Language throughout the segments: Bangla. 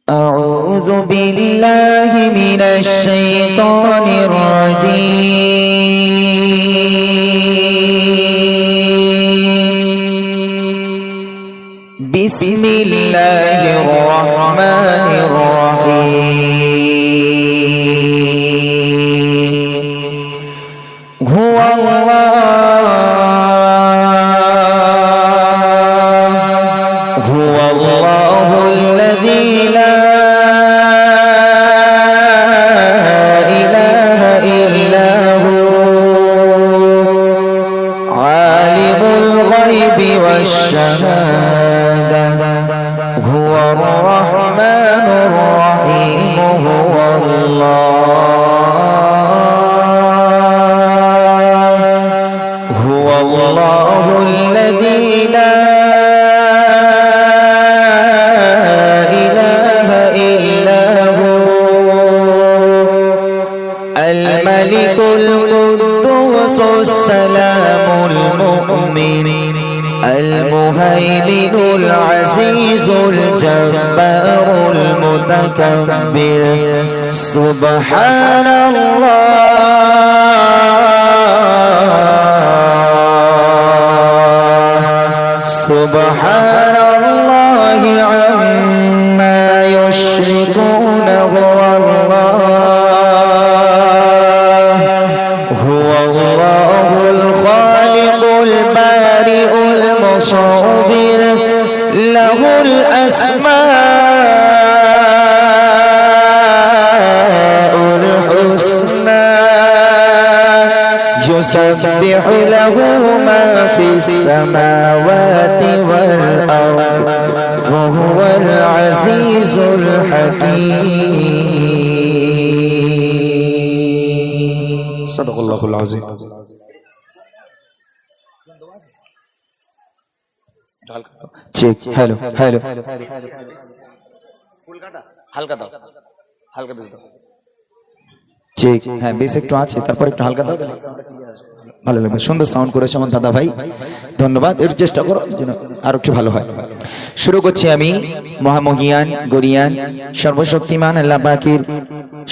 أعوذ بالله من الشيطان الرجيم بسم الله الرحمن الرحيم هو الله الذي لا إله إلا هو عالم الغيب والشهادة هو الرحمن الرحيم هو الله الذي لا الملك القدوس السلام المؤمن المهيمن العزيز الجبار المتكبر سبحان الله عما يشركون هو الله الخالق البارئ المصور له الأسماء الحسنى يسبح له ما في السماوات والأرض وهو العزيز الحكيم صدق الله العظيم চেক হ্যালো হ্যালো হালকা দাও হালকা বেশ দাও চেক হ্যাঁ বেশ একটু আছে তারপর একটু হালকা দাও ভালো লাগবে সুন্দর সাউন্ড করেছে আমার দাদা ভাই ধন্যবাদ এর চেষ্টা করো যেন আর একটু ভালো হয় শুরু করছি আমি মহামহিয়ান গরিয়ান সর্বশক্তিমান আল্লাহ পাকের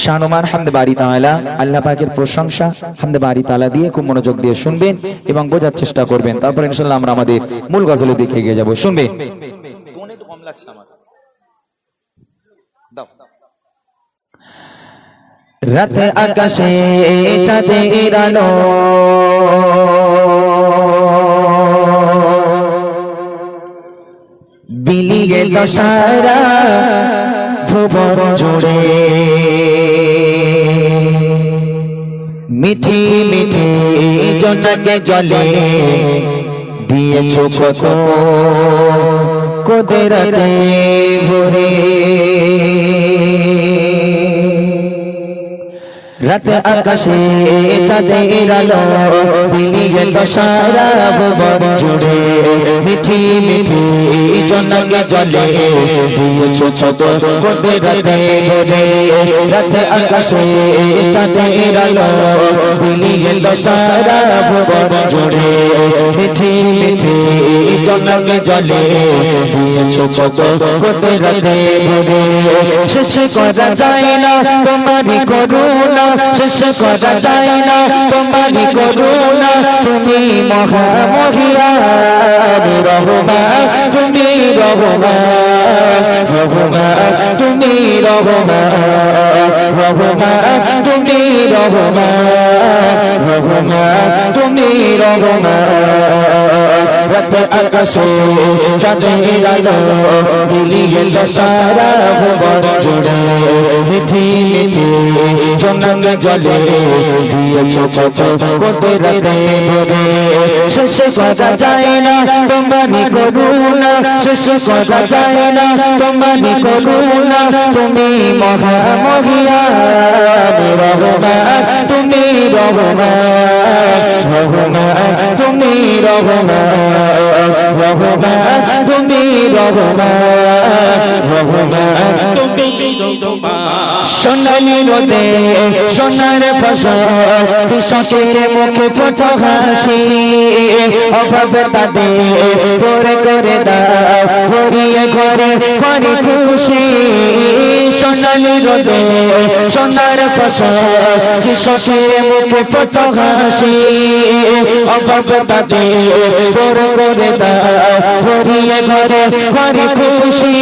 শানুমান হামদে বারি তাআলা আল্লাহ পাকের প্রশংসা হামদে বারি তাআলা দিয়ে খুব মনোযোগ দিয়ে শুনবেন এবং বোঝার চেষ্টা করবেন তারপর ইনশাআল্লাহ আমরা আমাদের মূল গজলে দিকে এগিয়ে যাব শুনবেন টোন একটু কম লাগছে আমার দাও রাত আকাশে চাঁদের আলো বিলিয়ে দশারা ভুবন জুড়ে মিঠি মিঠি জোনাকে জলে দিয়েছো কত কুদরতে ভরে রাত আকাশে চাঁদের আলো বিলিয়ে দশারা ভুবন জুড়ে মিঠি মিঠি জোনাকে জলে দিয়েছো কত কুদরতে ভরে রাত আকাশে চাঁদের আলো বিলিয়ে দশারা ভুবন জুড়ে মিঠি মিঠি জোনাকে জলে দিয়েছো কত কুদরতে ভরে শেষ করা যায় না তোমারই করুণা শেষ করা যায় না তোমারই করুণা তুমি মহামহিয়ান রহমান তুমি রহমান তুমি রহমান তুমি রহমান তুমি রহমান রাত আকাশে চাঁদের আলো বিলিয়ে দশারা ভুবন জুড়ে মিঠি মিঠি জোনাকে জলে দিয়েছো কত কুদরতে ভরে শেষ করা যায় না তোমারই করুণা শেষ করা যায় না তোমারই করুণা তুমি মহামহিয়ান রহমান তুমি রহমান তুমি রহমান তুমি রহমান তুমি সোনালি রোদে সোনার ফসল কৃষকের মুখে ফোটো হাসি অভাব তাদের তোর করে দাও ভরিয়ে ঘরে করে খুশি সোনালি রোদে সোনার ফসল কৃষকের মুখে ফটো হাসি অভাব তাদের দূর করে দাও ভরিয়ে ঘরে ঘরে খুশি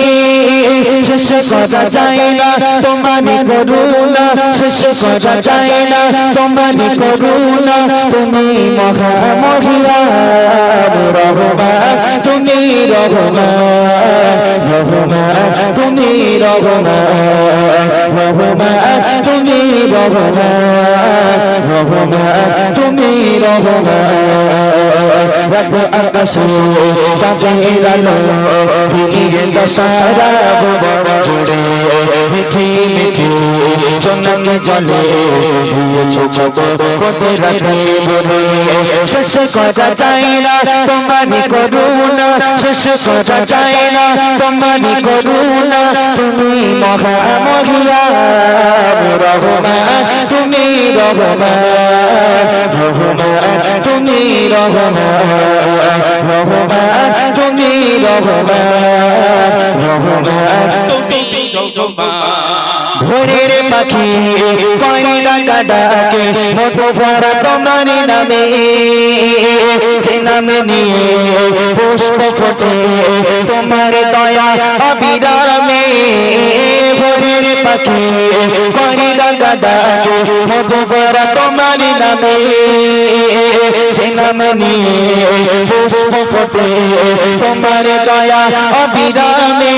শেষ করা যায় না তোমারই করুণা শেষ করা যায় না তোমারই করুণা তুমি মহামহিয়ান রহমান তুমি রহমান রহমান তুমি রহমান রহমান তুমি রহমান রহমান তুমি রহমান রব আকাশে চাঁদের আলো দিয়ে দশারা ভুবন জুড়ে মিঠি মিঠি জনক জলে দিয়েছো কত কত রাতে বলে শেষ করা যায় না তোমারই করুণা শেষ করা যায় না তোমারই করুণা তুমি মহামহিয়ান রহমান তুমি রহমান রহমান তুমি রহমান রহমান তুমি রহমান রহমান তুমি ভোরের পাখি কয়লা কাটাকে মতো ভরা তোমারই নামে যে নামে নিয়ে পুষ্প ফোটে তোমার দয়া অবিরামে ভোরের পাখি কয়লা কাটাকে মতো ভরা তোমারই নামে যে নামে নিয়ে পুষ্প ফোটে তোমার দয়া অবিরামে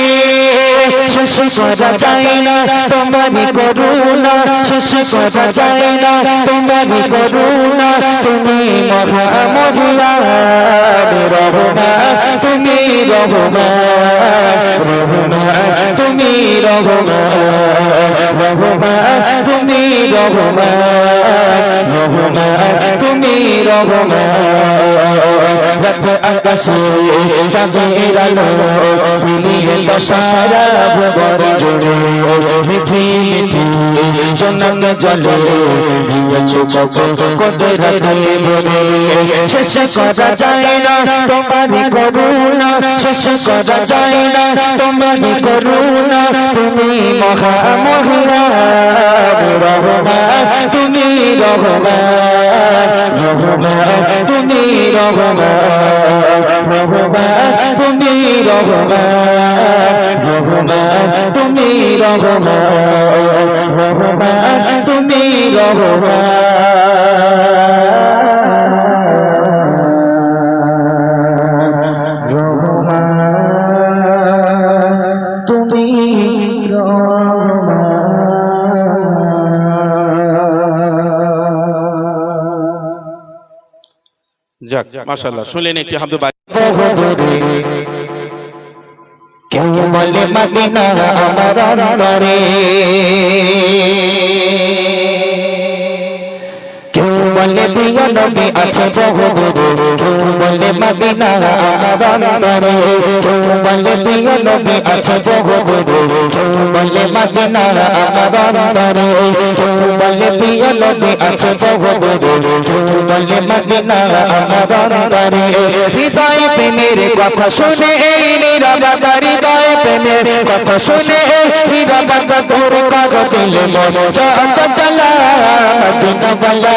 শেষ করা যায় না তোমারই করুণা শেষ করা যায় না তোমারই করুণা তুমি মহামহিয়ান রহমান তুমি রহমান রহমান তুমি রহমান রহমান তুমি রহমান রহমান তুমি রহমান রব আকাশে চাঁদের আলো দিলিয়ে দশারা ভুবন জুড়ে মিঠি মিঠি জনক জলে দিয়েছো কত কত রাতে বলে শেষ করা যায় না তোমারই করুণা শেষ করা যায় না তোমারই করুণা তুমি মহামহিয়ান রহমান তুমি রহমান রহমান তুমি রহমান রহমান তুমি রহমান রহমান তুমি রহমান রহমান তুমি রহমান তুমি যাক মাশাআল্লাহ শুনলেন একটি হামদ কেউ বলে মদিনা আমার অন্তরে কেউ বলে প্রিয় নবী আছে বহুদূরে কেউ বলে মদিনা আমার অন্তরে কেউ বলে প্রিয় নবী আছে বহুদূরে কেউ বলে মদিনা আমার অন্তরে কেউ বলে প্রিয় নবী আছে বহুদূরে কেউ বলে মদিনা আমার অন্তরে হৃদয় প্রেমের কথা শুনে এই নীরবতা হৃদয় প্রেমের কথা শুনে নীরবতা দূর কর দিলে মন যত জ্বালা মদিনা বালা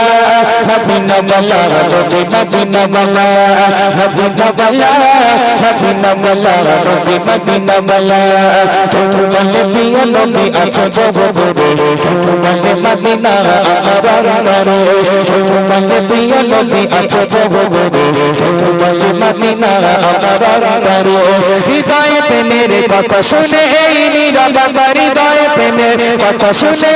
মদিনা বালা রবি মদিনা বালা মদিনা বালা মদিনা বালা রবি মদিনা বালা কেউ বলে প্রিয় নবী আছে বহুদূরে কেউ বলে মদিনা আমার অন্তরে কেউ বলে প্রিয় নবী আছে বহুদূরে কেউ বলে মদিনা আমার অন্তরে হৃদয় প্রেমের কথা শুনে এই নীরবতা হৃদয় প্রেমের কথা শুনে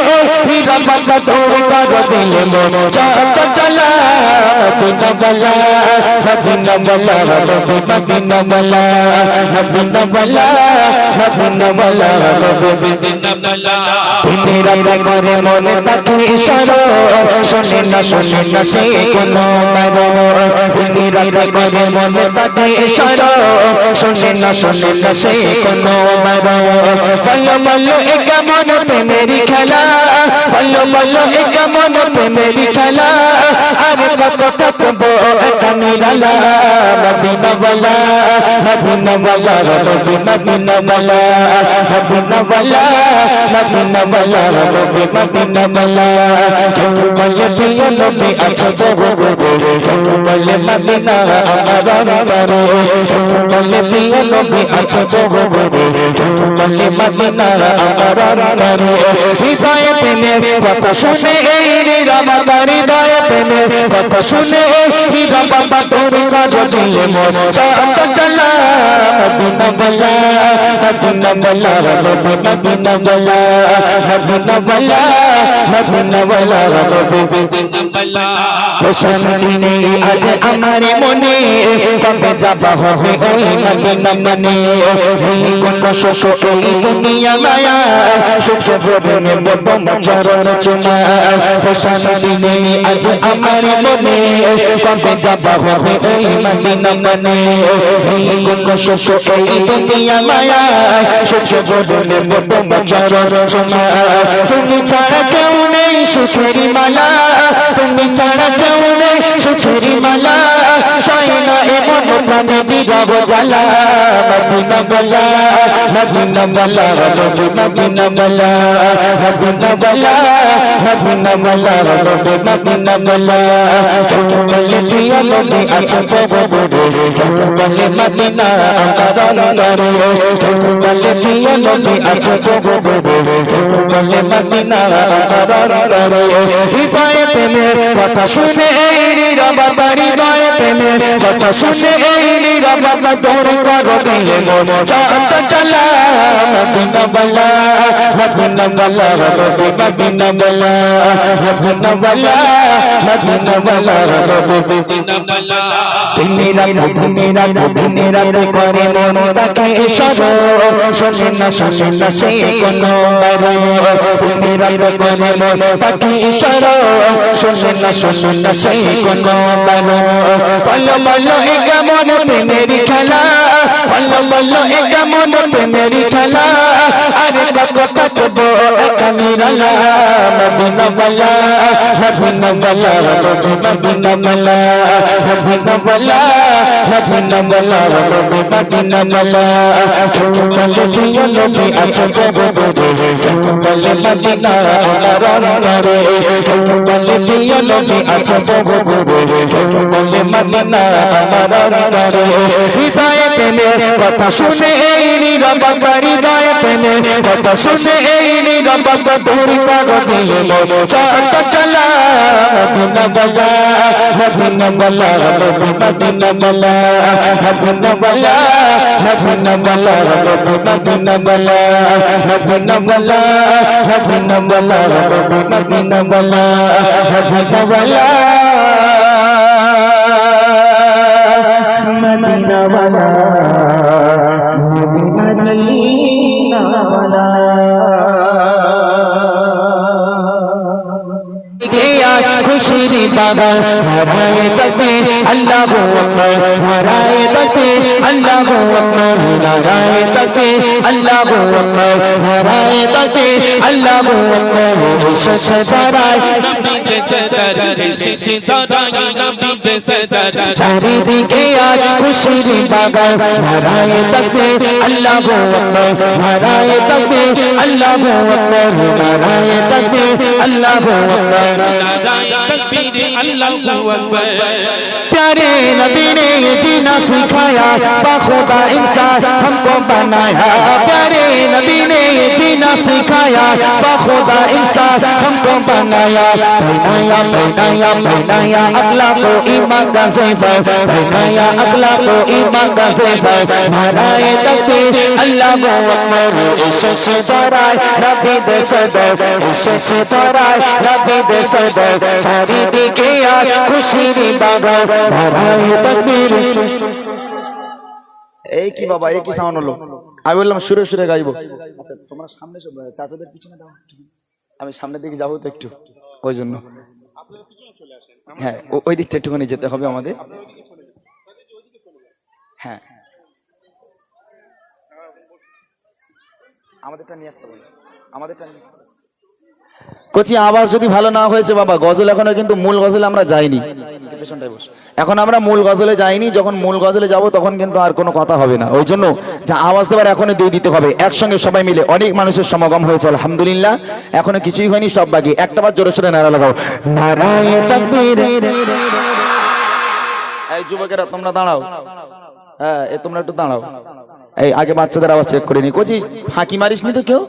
নীরবতা দূর কর দিলে মন যত জ্বালা মদিনা বালা মদিনা বালা রবি মদিনা বালা মদিনা বালা মদিনা বালা রবি মদিনা বালা তিনি রাতে করে মনে তাকে ইশারা শুনে না সে কোনো মারো তিনি রাতে করে মনে তাকে ইশারা শুনে না সে কোনো মারো বলো বলো এ কেমন প্রেমেরই খেলা, বলো বলো এ কেমন প্রেমেরই খেলা, আর কত থাকবো একা নিরালা, মদিনা ওয়ালা মদিনা ওয়ালা রবি মদিনা ওয়ালা মদিনা ওয়ালা মদিনা ওয়ালা রবি মদিনা ওয়ালা। কেউ বলে প্রিয় নবী আছে বহু দূরে, কেউ বলে মদিনা আমার অন্তরে, কেউ বলে প্রিয় নবী আছে বহু দূরে, কেউ বলে মদিনা আমার অন্তরে। হৃদয়ে প্রেমের কথা শুনে এই নীরবতা, হৃদয়ে প্রেমের কথা শুনে এই নীরবতা, তোর কাজ দিলে মোর চাঁদ চলা, মদিনা ওয়ালা মদিনা ওয়ালা রবি মদিনা ওয়ালা মদিনা ওয়ালা মদিনা ওয়ালা রবি মদিনা ওয়ালা। শান্তি নেই আজ আমার মনে, কবে যাবা হবে ওই মদিনা মনে, এই কোন শোক এই দুনিয়া মায়া, সুখ ভোগনে বদম চরণ চুমা। শান্তি নেই আজ আমার মনে, কবে যাবা হবে ওই মদিনা মনে, এই কোন শোক এই দুনিয়া মায়া, সুখ ভোগনে বদম চরণ চুমা। তুমি ছাড়া কেউ নেই সুখেরি মালা, তুমি ছাড়া কেউ নেই সুখেরি মালা, সাইনা এমন প্রাণে বিরহ জ্বালা, মদিনা ওয়ালা মদিনা ওয়ালা রবি মদিনা ওয়ালা মদিনা ওয়ালা মদিনা ওয়ালা রবি মদিনা ওয়ালা। কেউ বলে প্রিয় নবী আছে বহু দূরে, কেউ বলে মদিনা আমার অন্তরে, কেউ বলে প্রিয় নবী আছে বহু দূরে, কেউ বলে মদিনা আমার অন্তরে। হৃদয়ে প্রেমের কথা শুনে এই নীরবতা, হৃদয়ে প্রেমের কথা শুনে এই নীরবতা, তোর করো দিলে মোর চাঁদ চলা, মদিনা ওয়ালা মদিনা ওয়ালা রবি মদিনা ওয়ালা মদিনা ওয়ালা মদিনা ওয়ালা রবি মদিনা ওয়ালা। দিনে রাতে দিনে রাতে করে মন তাকে ইশারা, শোনে না সে কোনো বারো, দিনে রাতে করে মন তাকে ইশারা, শোনে না সে কোনো বারো। বলো বলো এ কেমন প্রেমেরই খেলা, বলো বলো এ কেমন প্রেমেরই খেলা, আরে কত থাকবো একা নিরালা, মদিনা ওয়ালা মদিনা ওয়ালা রবি মদিনা ওয়ালা মদিনা ওয়ালা মদিনা ওয়ালা রবি মদিনা ওয়ালা। কেউ বলে প্রিয় নবী আছে বহু দূরে, কেউ বলে মদিনা আমার অন্তরে, কেউ বলে প্রিয় নবী আছে বহু দূরে, কেউ বলে মদিনা আমার অন্তরে। হৃদয়ে প্রেমের কথা শুনে এই নীরবতা, হৃদয়ে প্রেমের কথা শুনে এই নীরবতা, তোর কাগো দিলে মোর চাঁদ চলা, মদিনা ওয়ালা মদিনা ওয়ালা রবি মদিনা ওয়ালা মদিনা ওয়ালা মদিনা ওয়ালা রবি মদিনা ওয়ালা মদিনা ওয়ালা মদিনা ওয়ালা রবি মদিনা ওয়ালা মদিনা ওয়ালা মদিনা ওয়ালা নবী মদিনা ওয়ালা। খুশির বাগান নারায়ে তাকবীর আল্লাহু আকবার, নারায়ে তাকবীর আল্লাহু আকবার, নারায়ে তাকবীর আল্লাহু আকবার, নারায়ে তাকবীর আল্লাহু আকবার। এসেছে দাঁড়ায় নবী দেশে দাঁড়ায়, এসেছে দাঁড়ায় নবী দেশে দাঁড়ায়, চারিদিকে আজ খুশির বাগান নারায়ে তাকবীর আল্লাহু আকবার, নারায়ে তাকবীর আল্লাহু আকবার, নারায়ে তাকবীর আল্লাহু আকবার, নারায়ে তাকবীর আল্লাহু আকবার। प्यारे नबी ने ये जीना सिखाया, बाखुदा इंसान हमको बनाया, प्यारे नबी ने ये जीना सिखाया, बाखुदा इंसान हमको बनाया, बनाया बनाया बनाया अगला को ईमान का ज़ेवर, बनाया अगला को ईमान का ज़ेवर। नाराए तकबीर अल्लाहु अकबर, एसेছে দাঁড়ায় নবী দে সদর, এসেছে দাঁড়ায় নবী দে সদর, চারিদিকে আর খুশির বাগান নারায়ে তাকবীর। এই কি বাবা, এই কি সাউন্ড হলো? আমি বললাম সুরে সুরে গাইবো। আচ্ছা তোমরা সামনে সব চাচাদের পিছনে দাও, আমি সামনের দিকে যাবো তো একটু, ওই জন্য। হ্যাঁ ওই দিকটা একটুখানি যেতে হবে আমাদের। হ্যাঁ আমাদেরটা নিয়ে আসতে বলো, আমাদেরটা নিয়ে আসতে বলো। কচি আওয়াজ যদি ভালো না হয়েছে বাবা, গজল এখনো কিন্তু মূল গজলে আমরা যাইনি, এখন আমরা মূল গজলে যাইনি, যখন মূল গজলে যাব তখন কিন্তু আর কোনো কথা হবে না। ওই জন্য যা আওয়াজ দেবার এখনো দিয়ে দিতে হবে একসঙ্গে সবাই মিলে। অনেক মানুষের সমাগম হয়েছে আলহামদুলিল্লাহ, এখনো কিছুই হয়নি, সব বাকি। একটাবার জোরে সোরে নারা লাগাও, নারায়ে তাকবীর। এই যুবকেরা তোমরা দাঁড়াও, হ্যাঁ তোমরা একটু দাঁড়াও। এই আগে বাচ্চাদের আওয়াজ চেক করে নি। কচি ফাঁকি মারিস নি তো কেউ?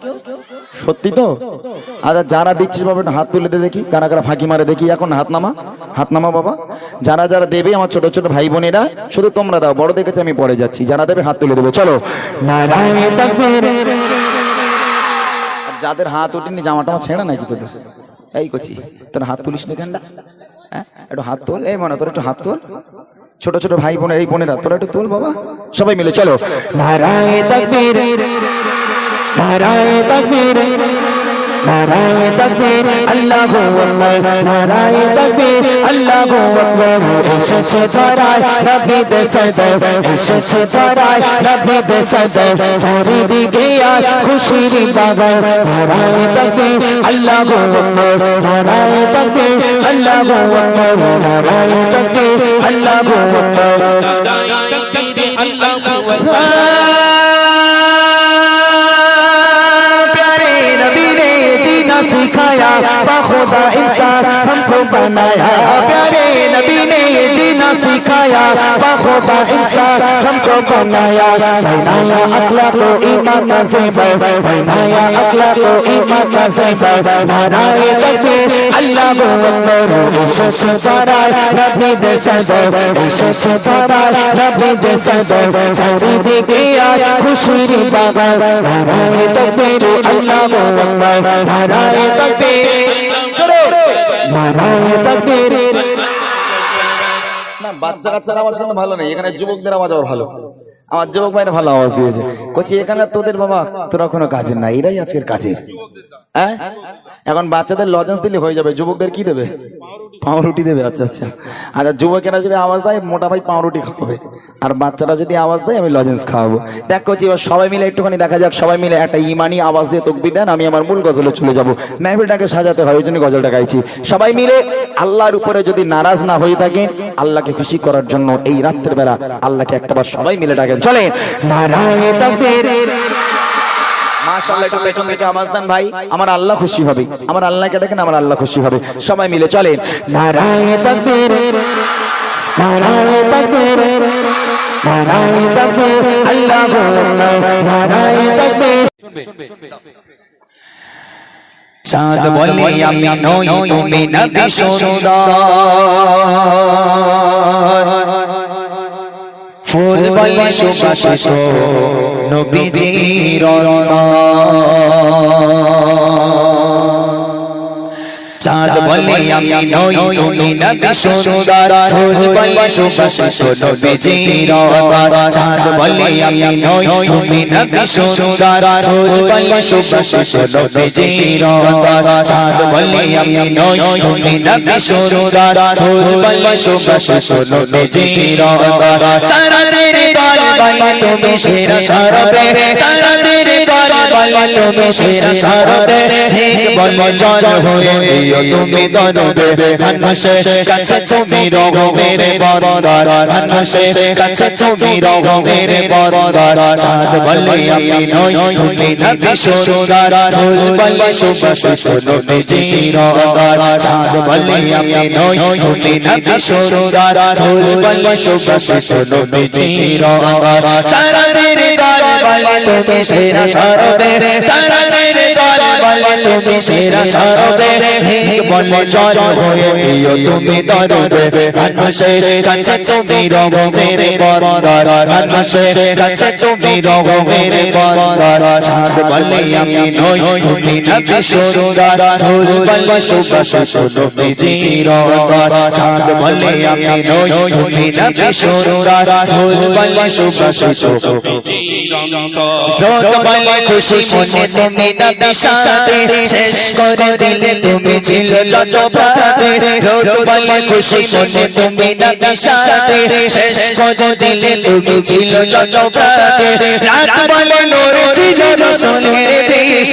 সত্যি তো? আচ্ছা যারা দিচ্ছিস বাবা হাত তুলে দে দেখি, কারা কারা ফাঁকি মারে দেখি। এখন হাত নামা, হাত নামা বাবা। যারা যারা দেবে আমার ছোট ছোট ভাই বোনেরা, শুধু তোমরা দাও, বড় দেখেছি আমি পরে যাচ্ছি। যারা দেবে হাত তুলে দেবে, চলো নারায়ে তাকবীর। যাদের হাত ওঠেনি জামাটা আমার ছেঁড়া নাকি তোদের? এই কচি তোর হাত তুলিস না কেনটা? হ্যাঁ একটু হাত তোল। এই মনে তোর একটু হাত তোল, ছোট ছোট ভাই বোনের এই বোনেরা তোরা একটু তোল বাবা, সবাই মিলে চলো নারায়ে তাকবীর, নারায়ে তাকবীর, নারায়ে তাকবীর, আল্লাহু আকবার, নারায়ে তাকবীর, আল্লাহু আকবার। এসেছে ধরায় নবীদের সরদার, এসেছে ধরায় নবীদের সরদার, চারিদিকে আজ খুশির বাগান। নারায়ে তাকবীর, আল্লাহু আকবার, নারায়ে তাকবীর, আল্লাহু আকবার, নারায়ে তাকবীর, আল্লাহু আকবার, নারায়ে তাকবীর, আল্লাহু আকবার। सिखाया बाखुदा इंसान हमको बनाया, प्यारे नबी ने ये जीना सिखाया बाखुदा इंसान हमको बनाया। बनाया अखलाक व ईमान का ज़ेवर, बनाया अखलाक व ईमान का ज़ेवर। नाराए तकबीर, अल्लाहु अकबर। एशेछे धराय नबीদের সরদার, এসেছে ধরায় নবীদের সরদার, চারিদিকে আজ খুশির বাগান। নারায়ে তাকবীর, আল্লাহু আকবার, নারায়ে তাকবীর, নারায়ে তাকবীর। না বাচ্চা কাচ্চার আওয়াজ কিন্তু ভালো নেই, এখানে যুবকদের আওয়াজ আবার ভালো। আমার যুবক ভাইরা ভালো আওয়াজ দিয়েছে। কচি এখানে তোদের বাবা তোরা কোনো কাজের না, এরাই আজকের কাজের। হ্যাঁ এখন বাচ্চাদের লজেন্স দিলে হয়ে যাবে, যুবকদের কি দেবে? পাউরুটি দেবে। আচ্ছা আচ্ছা আচ্ছা, যুবকেরা যদি আওয়াজ দেয় মোটা ভাই পাউরুটি খাওয়াবে, আর বাচ্চারা যদি আওয়াজ দেয় আমি লজেন্স খাওয়াবো। দেখ কচি এবার সবাই মিলে একটুখানি দেখা যাক, সবাই মিলে একটা ইমানি আওয়াজ দিয়ে তাকবীর দেন, আমি আমার মূল গজলে চলে যাবো। মেহফিলটাকে সাজাতে হয়, ওই জন্য গজলটা গাইছি। সবাই মিলে আল্লাহর উপরে যদি নারাজ না হয়ে থাকেন, আল্লাহকে খুশি করার জন্য এই রাত্রের বেলা আল্লাহকে একটাবার সবাই মিলে ডাকেন, চলেন নারায়ে তাকবীর। মাশাআল্লাহ একটু পেছন থেকে আওয়াজ দেন ভাই, আমার আল্লাহ খুশি হবে। আমার আল্লাহকে ডাকেন, আমার আল্লাহ খুশি হবে। সবাই মিলে চলেন নারায়ে তাকবীর, নারায়ে তাকবীর, নারায়ে তাকবীর, আল্লাহু আকবার, নারায়ে তাকবীর। চাঁদ বলে আমি নই তুমি নবী সুন্দর, ফুল বলে সুবাসিত নবীজির চাঁদ বলে আমি নই তুমি নবী সুন্দর, ফুল বলে সুবাসিত নবীজির চাঁদ বলে আমি নই তুমি নবী সুন্দর, ফুল বলে সুবাসিত নবীজির চাঁদ বলে আমি নই তুমি নবী সুন্দর, ফুল বলে সুবাসিত নবীজির তারাদের দল বলে তুমি সেরা সরবে, তারাদের দল বলে তুমি সেরা সরবে, এক বলে জল হয়ে তুমি দরবে, মানুষের কাছে তুমি রহমের বরদার, মানুষের কাছে তুমি রহমের বরদার। চাঁদ বলে আমি নই তুমি নবী সুন্দর, ফুল বলে সুবাসিত নবীজির চাঁদ বলে আমি নই তুমি নবী সুন্দর, ফুল বলে সুবাসিত নবীজির তারাদের দল বলে তুমি সেরা সরবে, তারাদের দল বলে তুমি সেরা সরবে, বলে জল হয়ে তুমি দরবে, মানুষের কাছে তুমি রহমের বরদার, মানুষের কাছে তুমি রহমের বরদার। চাঁদ বলে আমি নই তুমি নবী সুন্দর, ফুল বলে সুবাসিত নবীজির চাঁদ বলে আমি নই তুমি নবী সুন্দর, ফুল বলে সুবাসিত নবীজির রোজ বলে খুশি মনে তুমি নবী সাথে, শেষ করে দিলে তুমি ছিল যত প্রাতে, রোজ বলে খুশি মনে তুমি নবী সাথে, শেষ করে দিলে তুমি ছিল যত প্রাতে, রাত বলে নূর ছিল রাসূলের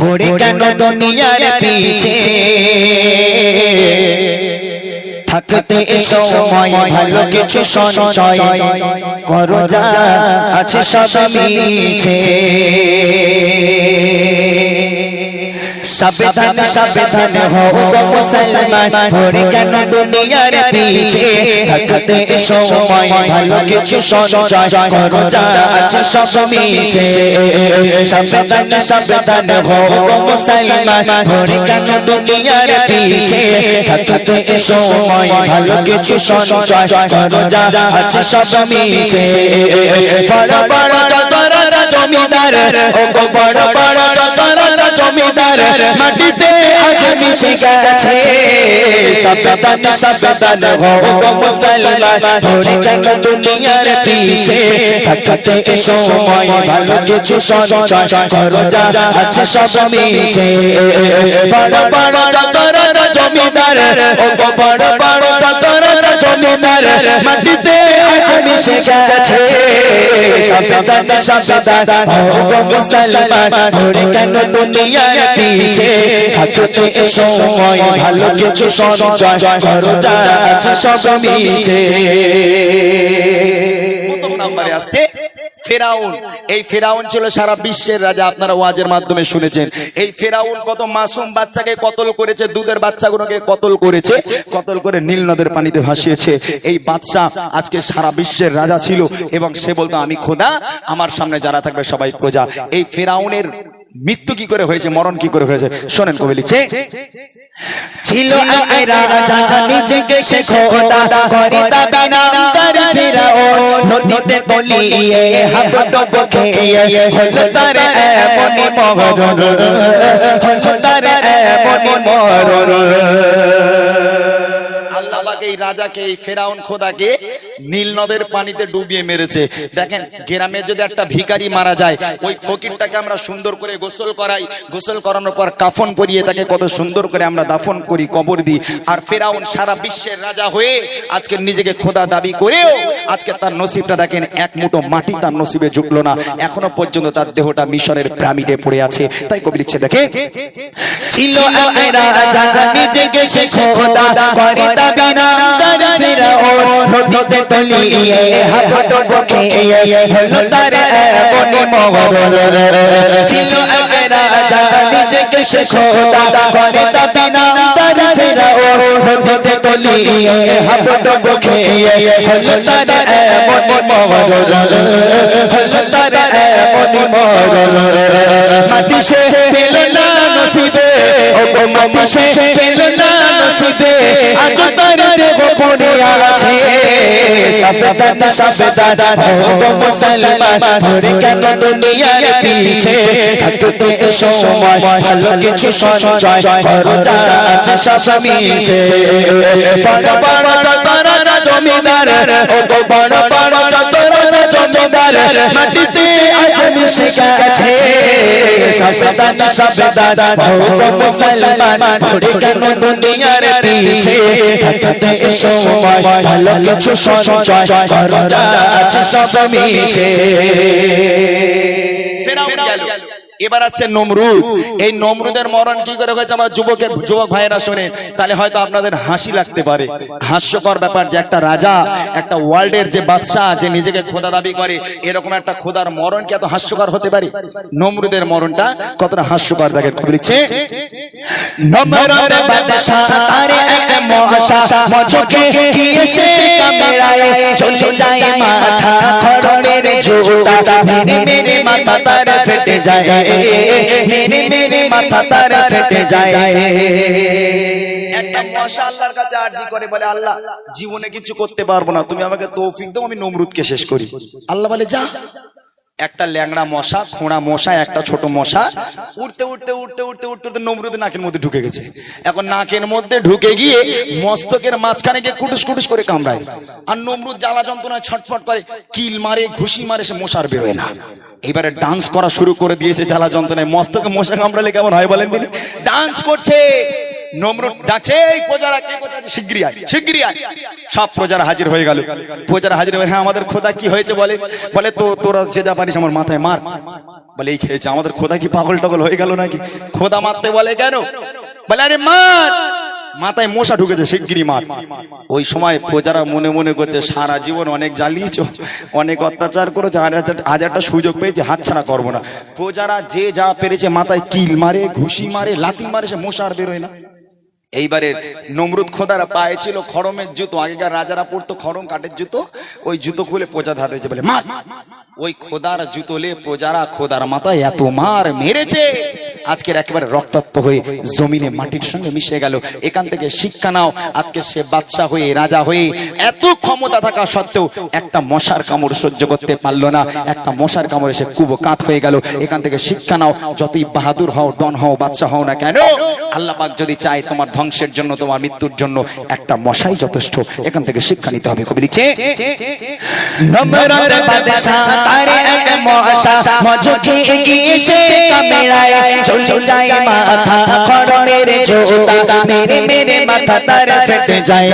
পড়ে কেন দুনিয়ার পিছে থাকতে সময় ভালো কিছু সঞ্চয় করো যা আছে সব মিছে সাবধান সাবধান হও গো মুসলমান পড়ে কেন দুনিয়ার পিছে থাকতে সময় ভালো কিছু সঞ্চয় করো যা আছে সব মিছে সাবধান সাবধান হও গো মুসলমান পড়ে কেন দুনিয়ার পিছে থাকতে সময় ভালো কিছু সঞ্চয় করো যা আছে সব মিছে বড় বড় যত রাজা জমিদার ও গো বড় বড় যত রাজা জমিদার মাটিতে আজ মিশে গেছে সাবধান সাবধান হও গো মুসলমান পড়ে কেন দুনিয়ার পিছে থাকতে সময় ভালো কিছু সঞ্চয় করো যা আছে সব মিছে বড় বড় যত রাজা জমিদার ও গো বড় বড় যত রাজা জমিদার মাটিতে আজ মিশে গেছে সাবধান সাবধান হও গো মুসলমান পড়ে কেন দুনিয়ার পিছে থাকতে সময় ভালো কিছু সঞ্চয় করো যা আছে সব মিছে প্রথম নম্বরে আসছে ফেরাউন। এই ফেরাউন ছিল সারা বিশ্বের রাজা, আপনারা ওয়াজের মাধ্যমে শুনেছেন। এই ফেরাউন কত মাসুম বাচ্চাকে কতল করেছে, দুধের বাচ্চাগুলোকে কতল করেছে, কতল করে নীল নদের পানিতে ভাসিয়েছে। এই বাদশা আজকে সারা বিশ্বের রাজা ছিল এবং সে বলতো আমি খোদা, আমার সামনে যারা থাকবে সবাই প্রজা। এই ফেরাউনের মৃত্যু কি করে হয়েছে, মরণ কি করে হয়েছে শোনেন। কবি লিখছে ছিল এক রাজা নিজেকে সে খোদা করে দাবি নাম তার ফেরাউন নদীতে তলিয়ে হাবুডুবু খেয়ে হলো তার এমনই মরণ, হলো তার এমনই মরণ। আল্লাহ পাক এই রাজাকে, এই ফেরাউন খোদাকে নীল নদের পানিতে ডুবিয়ে মেরেছে। দেখেন গ্রামে যদি একটা ভিখারি মারা যায়, ওই ফকিরটাকে আমরা সুন্দর করে গোসল করাই, গোসল করানোর পর কাফন পরিয়ে তাকে কত সুন্দর করে আমরা দাফন করি, কবর দিই। আর ফেরাউন সারা বিশ্বের রাজা হয়ে আজকে নিজেকে খোদা দাবি করেও আজকে তার নসিবটা দেখেন, এক মুঠো মাটি তার নসিবে জুটলো না, এখনো পর্যন্ত তার দেহটা মিশরের পিরামিডে পড়ে আছে। তাই কবি লিখছে দেখে ছিল এক রাজা নিজেকে সে খোদা করে দাবি নাম তার ফেরাউন নদীতে তলিয়ে হাবুডুবু খেয়ে হলো তার এমনই মরণ। ছিল এক রাজা নিজেকে সে খোদা করে দাবি নাম তার ফেরাউন নদীতে তলিয়ে হাবুডুবু খেয়ে হলো তার এমনই মরণ, হলো তার এমনই মরণ। মাটি সে পেল না নসিবে, ও গো মাটি সে পেল না নসিবে, আজ তার দেহ পড়ে আছে। সাবধান সাবধান হও গো মুসলমান পড়ে কেন দুনিয়ার পিছে থাকতে সময় ভালো কিছু সঞ্চয় করো যা আছে সব মিছে। বড় বড় যত রাজা জমিদার ও গো বড় বড় যত রাজা জমিদার মাটিতে আজ মিশে গেছে। সাবধান সাবধান হও গো মুসলমান পড়ে কেন দুনিয়ার পিছে থাকতে সময় ভালো কিছু সঞ্চয় করো যা আছে সব মিছে। ফেরাউন গেল, এবার আসছে নমরুদ। এই নমরুদের মরণ কি করে হয়েছে আমার যুবক ভাইয়েরা শোনেন, তাহলে হয়তো আপনাদের হাসি লাগতে পারে। হাস্যকর ব্যাপার যে একটা রাজা, একটা ওয়ার্ল্ডের যে বাদশা, যে নিজেকে খোদা দাবি করে, এরকম একটা খোদার মরণ কি এত হাস্যকর হতে পারে? নমরুদের মরণটা কতটা হাস্যকর দেখেন। লিখছে নমরুদ বাদশা তারে এক মশা মচকে গিয়ে সে কামড়ায়, চলে যায় মাথা খড়মের জুতা, মেরে মেরে মাথা তার ফেটে যায়, মেরে মেরে মাথা তার ফেটে যায়। একটা মশা আল্লাহর কাছে আরজি করে, বলে আল্লাহ জীবনে কিছু করতে পারবো না, তুমি আমাকে তৌফিক দাও, আমি নমরুদকে শেষ করি। আল্লাহ বলে যা। একটা ল্যাংড়া মশা, খোঁড়া মশা, একটা ছোট মশা উঠতে উঠতে উঠতে উঠতে উঠতে উঠতে নমরুদের নাকের মধ্যে ঢুকে গেছে। এখন নাকের মধ্যে ঢুকে গিয়ে মস্তকের মাঝখানে গিয়ে কুটুস কুটুস করে কামড়ায়। আর নমরুদ জ্বালা যন্ত্রণায় ছটফট করে, কিল মারে, ঘুষি মারে, সে মশার বেরোয় না। এবারে ডান্স করা শুরু করে দিয়েছে জ্বালা যন্ত্রণায়। মস্তকে মশা কামড়ালে কেমন হয় বলেন দিন? ডান্স করছে, নমরুদ ডাকছে, এই প্রজারা কে কোথায় আছে? শিগগিরই আয়, শিগগিরই আয়। সব প্রজারা হাজির হয়ে গেল। প্রজারা হাজির হয়ে, হ্যাঁ আমাদের খোদা কি হয়েছে বলে? বলে তো তোরা যে যা পারিস আমার মাথায় মার। বলে এই খেয়েছে, আমাদের খোদা কি পাগল টাগল হয়ে গেল নাকি? খোদা মারতে বলে কেন? বলে আরে মার, মাথায় মশা ঢুকেছে, শিগগিরই মার। ওই সময় প্রজারা মনে মনে করছে সারা জীবন অনেক জ্বালিয়েছো, অনেক অত্যাচার করেছে, আজ একটা সুযোগ পেয়েছে, হাতছাড়া করবো না। প্রজারা যে যা পেরেছে মাথায় কিল মারে, ঘুষি মারে, লাথি মারে, সে মশা আর বেরোয় না। এইবারে নমরুদ খোদারা পায়ে ছিল খড়মের জুতো, আগেকার রাজারা পড়তো খড়ম কাঠের জুতো, ওই জুতো খুলে প্রজা হাতে দিয়েছে, বলে মার। ওই খোদার জুতো লে প্রজারা খোদার মাথায় এত মার মেরেছে, আজকের একেবারে রক্তাক্ত হয়ে জমিনে মাটির সঙ্গে মিশে গেল। এখান থেকে শিক্ষা নাও, আজকে সে বাদশা হয়ে, রাজা হয়ে, এত ক্ষমতা থাকা সত্ত্বেও একটা মশার কামড় সহ্য করতে পারলো না। একটা মশার কামড়ে সে কুবো কাত হয়ে গেল। এখান থেকে শিক্ষা নাও, যতই বাহাদুর হও, ডন হও, বাদশা হও না কেন, আল্লাহ পাক যদি চায় তোমার ধ্বংসের জন্য, তোমার মৃত্যুর জন্য, একটা মশাই যথেষ্ট। এখান থেকে শিক্ষা নিতে হবে। কবি লিখছে, নমরুদ বাদশা তারে এক মশা মজুকে গিয়ে সে কামড়ায়, চলে যায় মাথা খড়মের জোতা, মেরে মেরে মাথা তার ফেটে যায়।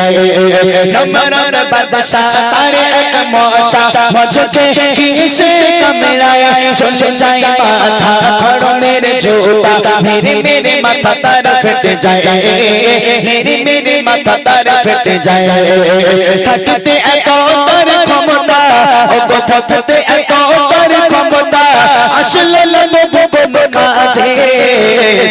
নমরুদ বাদশা তারে এক মশা মজুকে গিয়ে সে কামড়ায়, চলে যায় মাথা খড়মের জোতা, মেরে মেরে মাথা তার ফেটে যায়, মেরে মেরে মাথা তার ফেটে যায়। থাকতে এত তার ক্ষমতা, ও কথা থাকতে এত তার ক্ষমতা, আসলে নবী কোন কাজে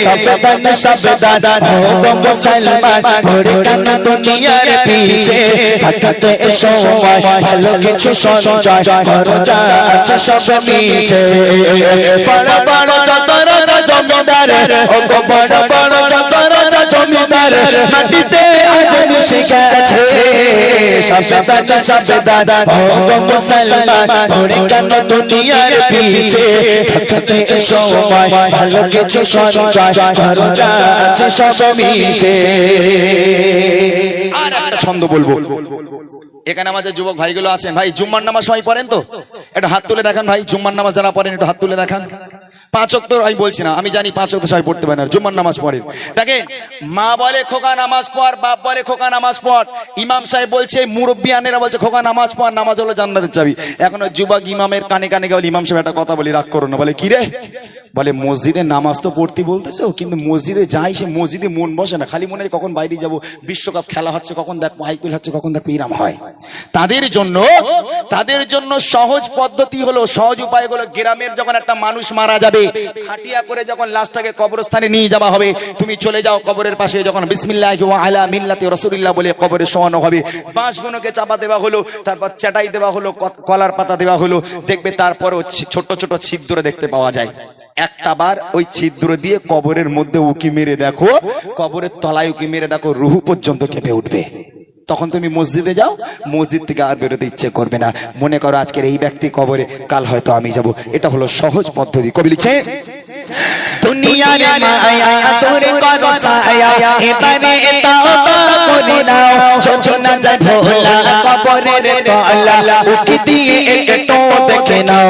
সাবধান সাবধান হো গো মুসলমান, পড়ে কেন দুনিয়ার পিছে, থাকতে সময় ভালো কিছু সঞ্চয় করো, যা আছে সব মিছে। বড় বড় যত রাজা জমিদার, ও গো বড় বড় যত রাজা জমিদার, মাটিতে আজ মিশে গেছে, সাবধান সাবধান হো গো মুসলমান, পড়ে কেন দুনিয়ার পিছে, থাকতে সময় ভালো কিছু সঞ্চয় করো, যা আছে সব মিছে। আর একটা ছন্দ বলবো। এখানে আমাদের যুবক ভাইগুলো আছেন, ভাই জুম্মার নামাজ সবাই পড়েন তো? একটু হাত তুলে দেখান ভাই, জুম্মার নামাজ যারা পড়েন একটু হাত তুলে দেখান। 5 ওয়াক্ত আমি বলছি না, আমি জানি 5 ওয়াক্ত সবাই পড়তে পারেন না, জুম্মার নামাজ পড়েন। দেখেন, মা বলে খোকা নামাজ পড়, বাপ বলে খোকা নামাজ পড়, ইমাম সাহেব বলছে, মুরব্বিয়ানেরা বলছে খোকা নামাজ পড়, নামাজ হলো জান্নাতের চাবি। এখন যুবক ইমামের কানে কানে গেলে, ইমাম সাহেব একটা কথা বলি, রাগ করো না। বলে কি রে? বলে মসজিদে নামাজ তো পড়তে বলতেছো, কিন্তু মসজিদে যাই, সে মসজিদে মন বসে না, খালি মনে হয় কখন বাইরে যাব, বিশ্বকাপ খেলা হচ্ছে, কখন দেখবো আইপিএল হচ্ছে, কখন দেখবো, ইরাম হয়। তাদের জন্য সহজ পদ্ধতি হলো, সহজ উপায় হলো, গ্রামের যখন একটা মানুষ মারা যাবে, খাটিয়া করে যখন লাশটাকে কবরস্থানে নিয়ে যাওয়া হবে, তুমি চলে যাও কবরের পাশে, যখন বিসমিল্লাহি ওয়া আলা মিল্লাতি রাসূলিল্লাহ বলে কবরে শোয়ানো হবে, বাঁশগুলোকে চাপা দেওয়া হলো, তারপর চাটাই দেওয়া হলো, কলার পাতা দেওয়া হলো, দেখবে তারপরও ছোট ছোট ছিদ্র দেখতে পাওয়া যায়। একটা বার ওই ছিদ্র দিয়ে কবরের মধ্যে উকি মেরে দেখো, কবরের তলায় উকি মেরে দেখো, রুহু পর্যন্ত কেঁপে উঠবে। তখন তুমি মসজিদে যাও, মসজিদ থেকে আর বেরোতে ইচ্ছে করবে না। মনে করো আজকের এই ব্যক্তি কবরে, কাল হয়তো আমি যাব। এটা হলো সহজ পদ্ধতি। কবি লিখছে, দুনিয়ার মায়া তোরে করো সায়া, এবারে তওবা করে নাও, যোজনা যায় ভোলা কবরের তলা, উকি দিয়ে একটু দেখে নাও।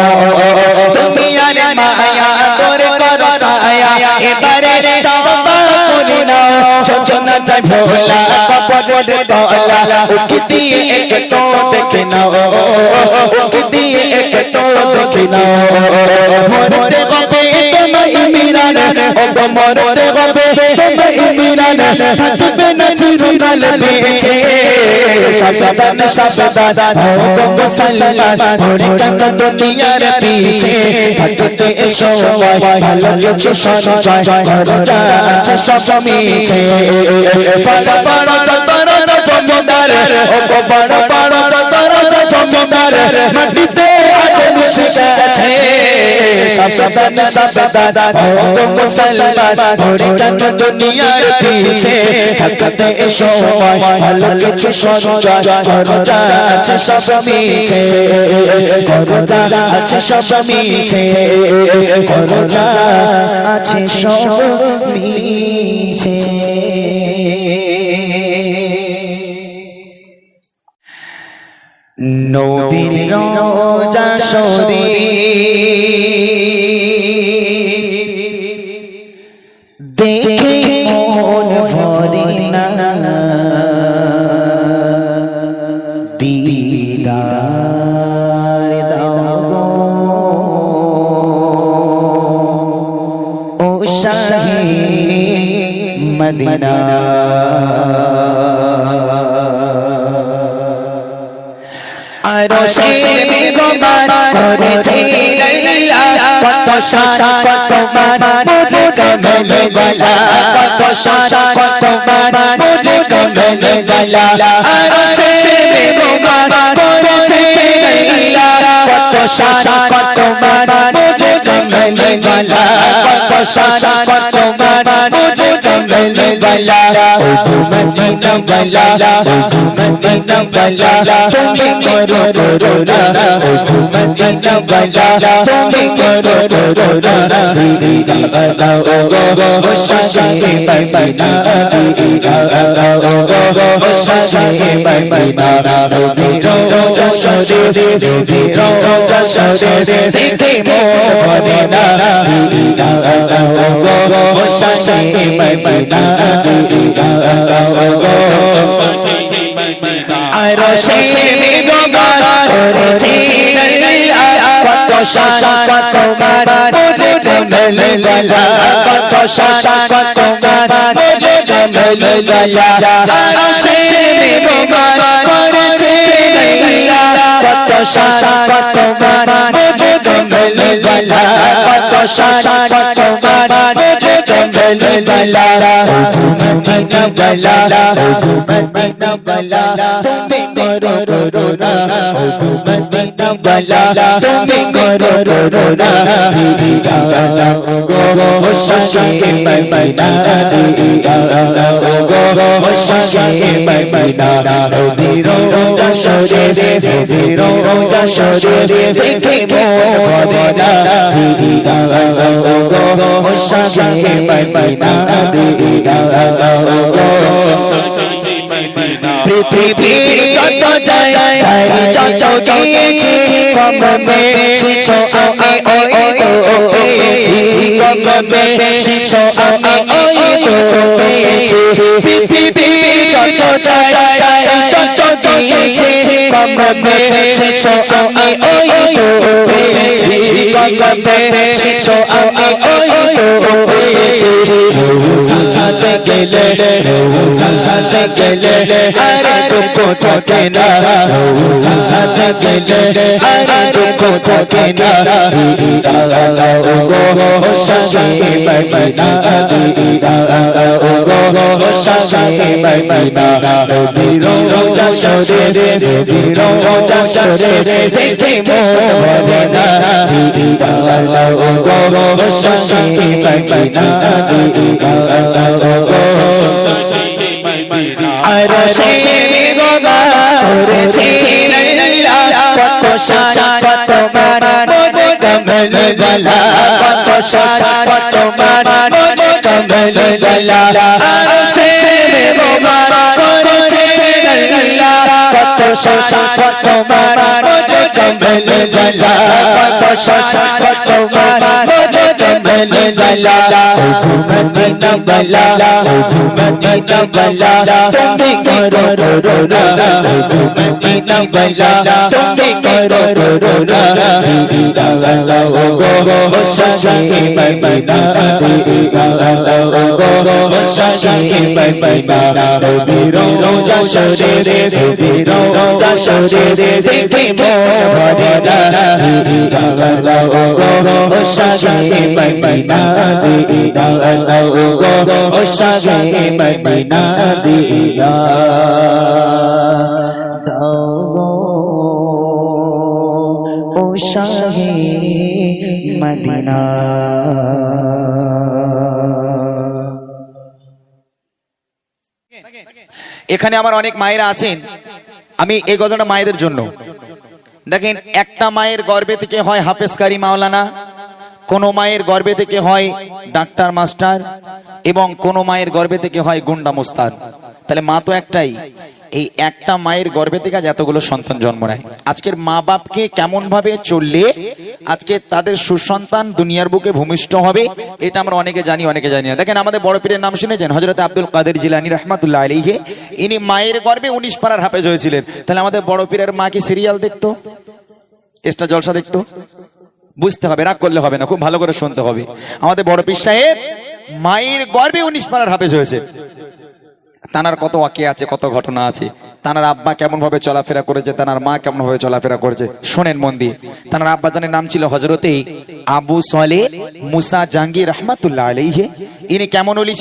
দুনিয়ার মায়া তোরে করো সায়া, এবারে তওবা করে নাও, যোজনা যায় ভোলা কবরের তলা, উকি দিয়ে একটু দেখে নাও, উকি দিয়ে একটু দেখে নাও। মরতে হবে তোমায় ইমরান, ও গো মরতে হবে তোমায় ইমরান, থাকবে না চিরকাল বেঁচে, সাবধান সাবধান হো গো মুসলমান, পড়ে কেন দুনিয়ার পিছে, থাকতে সময় ভালো কিছু সঞ্চয় করো, যা আছে সব মিছে। বড় বড় যত রাজা জমিদার, ও গো বড় বড় যত রাজা জমিদার, মাটিতে আজ মিশে গেছে, সাবধান সাবধান হো গো মুসলমান, পড়ে কেন দুনিয়ার পিছে, থাকতে সময় ভালো কিছু সঞ্চয় করো, যা আছে সব মিছে, করো যা আছে সব মিছে, করো যা আছে সব মিছে। নবীর রওজা শরীফ দেখে মন ভরে না দিদার দাও গো ও শাহে মদিনা আরশের মেঘমান করেছে লাইলা কত শান কত মান মোরে কমলে গলা কত শান কত মান মোরে কমলে গলা আরশের মেঘমান করেছে লাইলা কত শান কত মান মোরে কমলে গলা কত শান কত মান মোরে কমলে গলা ও মদিনা গলা ও মদিনা গলা তুমি করো রোনা ও মদিনা গলা তুমি করো রোনা দিদা দাও ও শাহে মদিনা দিদা দাও ও শাহে মদিনা রবিরো দশরে রবিরো দশরে দেখে মন ভরে না দিদা দাও ও শাহে মদিনা দিদা দাও আরশের মেঘমান করেছে লাইলা কত শান কত মান মোরে কমলে গলা কত শান কত মান মোরে কমলে গলা আরশের মেঘমান করেছে লাইলা কত শান কত মান মোরে কমলে গলা কত শান কত মান মোরে কমলে গলা ও মদিনা গলা ও মদিনা গলা তুমি করো রোনা ও মদিনা গলা তুমি করো রোনা দিদা দাও গো ও শাহে মদিনা দিদা দাও গো ও শাহে মদিনা রবিরো দশরে রবিরো দশরে দেখে মন ভরে না দিদা দাও গো ও শাহে মদিনা দিদা দাও গো পৃথিবীর যত যায় যত গিয়েছি কমবে শিখো আমি ওই তো পেয়েছি কমবে শিখো আমি ওই তো পেয়েছি পৃথিবীর যত যায় যত গিয়েছি কমবে শিখো আমি ওই তো পেয়েছি কমবে শিখো আমি ওই তো পেয়েছি সাথে গেলে সাথে গেলে আরে দুঃখ থাকে না সাথে গেলে আরে দুঃখ থাকে না দিদা দাও গো ও শাহে মদিনা দিদা দাও গো ও শাহে মদিনা রবিরো দশরে রবিরো দশরে দেখে মন ভরে না দিদা দাও গো ও শাহে মদিনা দিদা দাও গো আরশের মেঘমান করেছে লাইলা কত শান কত মান মোরে কমলে গলা কত শান কত মান মোরে কমলে গলা আরশের মেঘমান করেছে লাইলা কত শান কত মান মোরে কমলে গলা কত শান কত মান মোরে কমলে গলা ও মদিনা গলা ও মদিনা গলা তুমি করো রোনা ও মদিনা গলা তুমি করো রোনা দিদা দাও গো ও শাহে মদিনা দিদা দাও গো ও শাহে মদিনা রবিরো দশরে রবিরো দশরে দেখে মন ভরে না দিদা দাও গো ও শাহে মদিনা দিদা দাও গো ও শাহে মদিনা দিদা দাও গো ও শাহে মদিনা এখানে আমার অনেক মায়েরা আছেন, আমি এই গজলটা মায়েদের জন্য। দেখেন, একটা মায়ের গর্ভে থেকে হয় হাফেজ কারি মাওলানা, কোন মায়ের গর্ভে থেকে হয় ডাক্তার মাস্টার, এবং কোন মায়ের গর্ভে থেকে হয় গুন্ডা মোস্তাদ। তাহলে মা তো একটাই। এই একটা মায়ের গর্ভে থেকে আজ এতগুলো সন্তান জন্ম নেয়। আজকের মা বাপকে কেমন ভাবে চললে আজকে তাদের সুসন্তান দুনিয়ার বুকে ভূমিষ্ঠ হবে, এটা আমরা অনেকে জানি, অনেকে জানি না। দেখেন আমাদের বড় পীরের নাম শুনেছেন, হযরত আব্দুল কাদের জিলানী রাহমাতুল্লাহ আলাইহি। ইনি মায়ের গর্ভে 19 পারার হাফেজ হয়েছিলেন। তাহলে আমাদের বড় পীরের মা কি সিরিয়াল দেখতো, এক্সট্রা জলসা দেখতো? বুঝতে হবে, রাগ করলে হবে না, খুব ভালো করে শুনতে হবে। আমাদের বড় পীর সাহেব মায়ের গর্ভে 19 পারার হাফেজ হয়েছে। তানার কত ওয়াকি আছে, কত ঘটনা আছে। তানার আব্বা কেমন ভাবে চলাফেরা করেছে, তানার মা কেমন ভাবে চলাফেরা করেছে, শোনেন মন দিয়ে। তানার আব্বাজানের নাম ছিল হযরতে আবু সালেহ মুসা জাহাঙ্গীর রাহমাতুল্লাহ আলাইহি। ইনি কেমন ওলি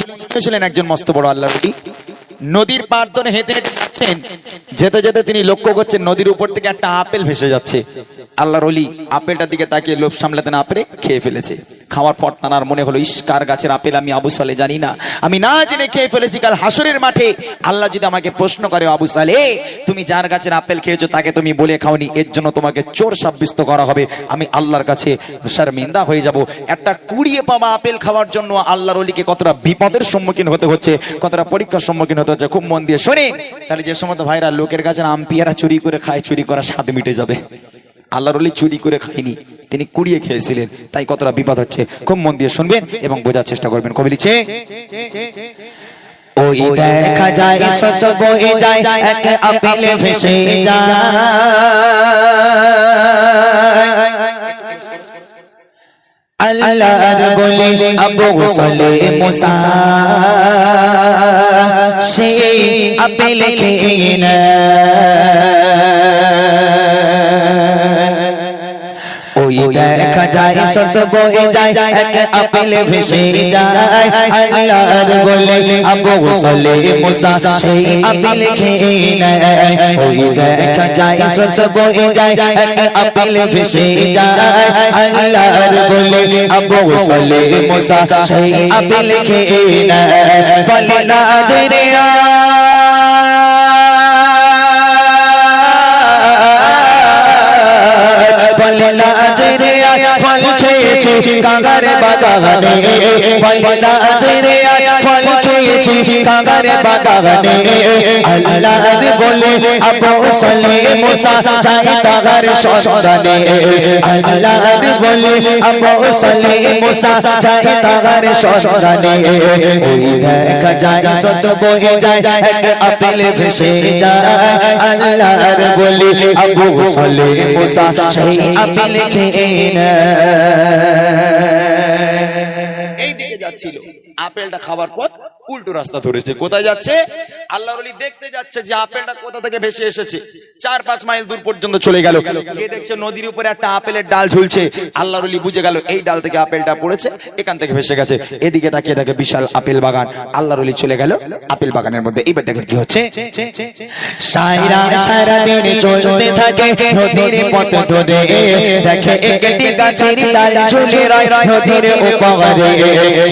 ছিলেন? একজন মস্ত বড় আল্লাহর ওলি। নদীর পার ধরে হেঁটে হেঁটে যাচ্ছেন, যেতে যেতে তিনি লক্ষ্য করছেন নদীর উপর থেকে একটা আপেল ভেসে যাচ্ছে। আল্লাহর ওলি আপেলটার দিকে তাকিয়ে লোভ সামলাতে না পেরে খেয়ে ফেলেছে। খাওয়ার পর তানার মনে হলো, ইস, কার গাছের আপেল আমি আবু সালেহ জানি না, আমি না জেনে খেয়ে ফেলেছি। কাল হাসরের মাঠে আল্লাহ যদি আমাকে প্রশ্ন করে, আবু সালেহ তুমি যার গাছের আপেল খেয়েছো তাকে তুমি বলে খাওনি, এর জন্য তোমাকে চোর সাব্যস্ত করা হবে, আমি আল্লাহর কাছে শর্মিন্দা হয়ে যাব। একটা কুড়িয়ে পাওয়া আপেল খাওয়ার জন্য আল্লাহর ওলিকে কতটা বিপদের সম্মুখীন হতে হচ্ছে, কতটা পরীক্ষার সম্মুখীন হতে হচ্ছে, খুব মন দিয়ে শোনেন। তাহলে যে সমস্ত ভাইরা লোকের গাছের আম পেয়ারা চুরি করে খায়, চুরি করা স্বাদ মিটে যাবে। আল্লাহর ওলি চুরি করে খায়নি, তিনি কুড়িয়ে খেয়েছিলেন, তাই কতটা বিপদ হচ্ছে খুব মন দিয়ে শুনবেন এবং বোঝার চেষ্টা করবেন। কবি লিখছে, ওই দেখা যায় শত বয়ে যায় এক আপেলে ভেসে যায়, আল্লাহর বলি আবু সালেহ মুসা সেই আপেল খেয়ে না। ওই দেখা যায় শত বয়ে যায় এক আপেলে ভেসে যায়, আল্লাহর বলি আবু সালেহ মুসা সেই আপেল খেয়ে নেয়। ওই দেখা যায় শত বয়ে যায় এক আপেল ভেসে যায়, আল্লাহর বলি আবু সালেহ মুসা সেই আপেল খেয়ে নেয়। বলে না যে বলে না যে ফল খেয়েছি কাঙ্গারে বাগানে, বলে না যে ফল খেয়েছি কাঙ্গারে বাগানে, আল্লাহর বলে আবু সালেহ মুসা চাই তাগার সন্ধানে, আল্লাহর বলে আবু সালেহ মুসা চাই তাগার সন্ধানে। ওই দেখা যায় শত বয়ে যায় এক আপেল ভেসে যায়, আল্লাহর বলে আবু সালেহ মুসা সেই আপেল খেয়ে নেয়। এই দিকে যাচ্ছিল, আপেলটা খাবার পর উল্টো রাস্তা ধরেছে। কোথায় যাচ্ছে? আল্লাহর ওলি দেখতে যাচ্ছে যে আপেলটা কোথা থেকে ভেসে এসেছে। 4-5 মাইল দূর পর্যন্ত চলে গেল, গিয়ে দেখছে নদীর উপরে একটা আপেলের ডাল ঝুলছে। আল্লাহর ওলি বুঝে গেল এই ডাল থেকে আপেলটা পড়েছে, এখান থেকে ভেসে গেছে। এদিকে তাকিয়ে দেখে বিশাল আপেল বাগান। আল্লাহর ওলি চলে গেল আপেল বাগানের মধ্যে। এইবার দেখেন কি হচ্ছে। সারা সারা দিন চলতে থাকে নদীর পথ ধরে, দেখে একটি গাছের ডাল ঝুলে রয় নদীর উপরে।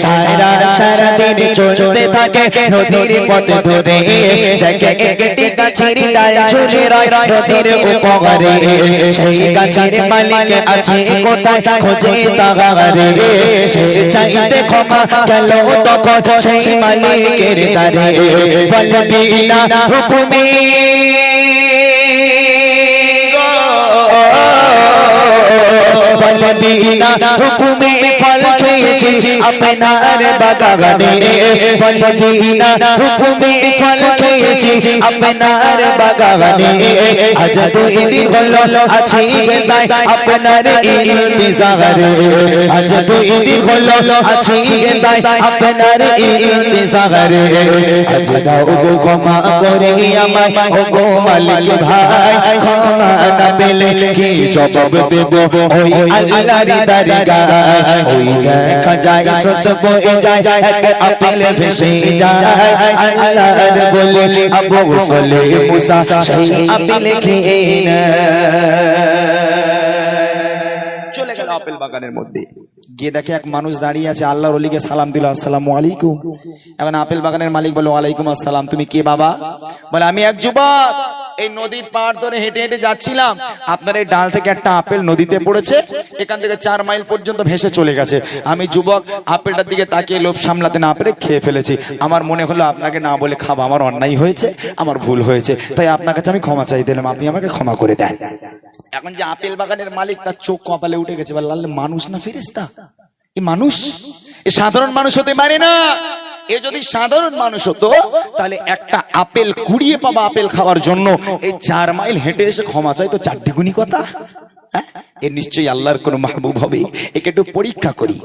সারা সারা দিন চলতে থাকে নদীর পথ ধরে, দেখে একটি গাছের ডাল ঝুলে রয় নদীর উপরে। সেই গাছের মালিক আছে কোথায় খোঁজে তাগারে, সে চাইতে ক্ষমা গেল তখন সেই মালিকের দ্বারে। বলবি না হুকুমে বলবি না হুকুমে ফল খেয়েছি আপনার বাগানে, বলবি না হুকুমে ফল খেয়েছি আপনার বাগানে। আজ 2 দিন হলো আছি বেদায় আপনার ইন্তজারে, আজ 2 দিন হলো আছি বেদায় আপনার ইন্তজারে। আজ দাও গো ক্ষমা করে আমায় ও গো মালিক ভাই, ক্ষমা না পেলে কি জবাব দেব ওই আল্লাহর দরগায়। ওই দেখা যায় শত বয়ে যায় এক আপেল ভেসে যায়, আল্লাহর বলে আবু সালেহ মুসা সেই আপেল খেয়ে নেয়। চলে গেল আপেল বাগানের মধ্যে, গিয়ে দেখে এক মানুষ দাঁড়িয়ে আছে। আল্লাহর ওলিকে সালাম দিল, আসসালামু আলাইকুম। এখন আপেল বাগানের মালিক বলে, ওয়ালাইকুম আসসালাম। তুমি কে বাবা? বলে আমি এক যুবক, এই নদীর পাড় ধরে হেঁটে হেঁটে যাচ্ছিলাম, আপনার এই ডাল থেকে একটা আপেল নদীতে পড়েছে, এখান থেকে 4 মাইল পর্যন্ত ভেসে চলে গেছে। আমি যুবক আপেলটার দিকে তাকিয়ে লোভ সামলাতে না পেরে খেয়ে ফেলেছি। আমার মনে হলো আপনাকে না বলে খাবো, আমার অন্যায় হয়েছে, আমার ভুল হয়েছে, তাই আপনার কাছে আমি ক্ষমা চাই দিলাম, আপনি আমাকে ক্ষমা করে দেন। এখন যে আপেল বাগানের মালিক, তার চোখ কপালে উঠে গেছে, বলে লাল মানুষ না ফেরেশতা? এ মানুষ, এ সাধারণ মানুষ হতে পারে না। এ যদি সাধারণ মানুষ হতো তাহলে একটা আপেল কুড়িয়ে পাবা আপেল খাওয়ার জন্য এই 4 মাইল হেঁটে এসে ক্ষমা চাই, তো 4 দ্বিগুণী কথা। এ নিশ্চয়ই আল্লাহর কোন মাহবুব হবে, একে একটু পরীক্ষা করি।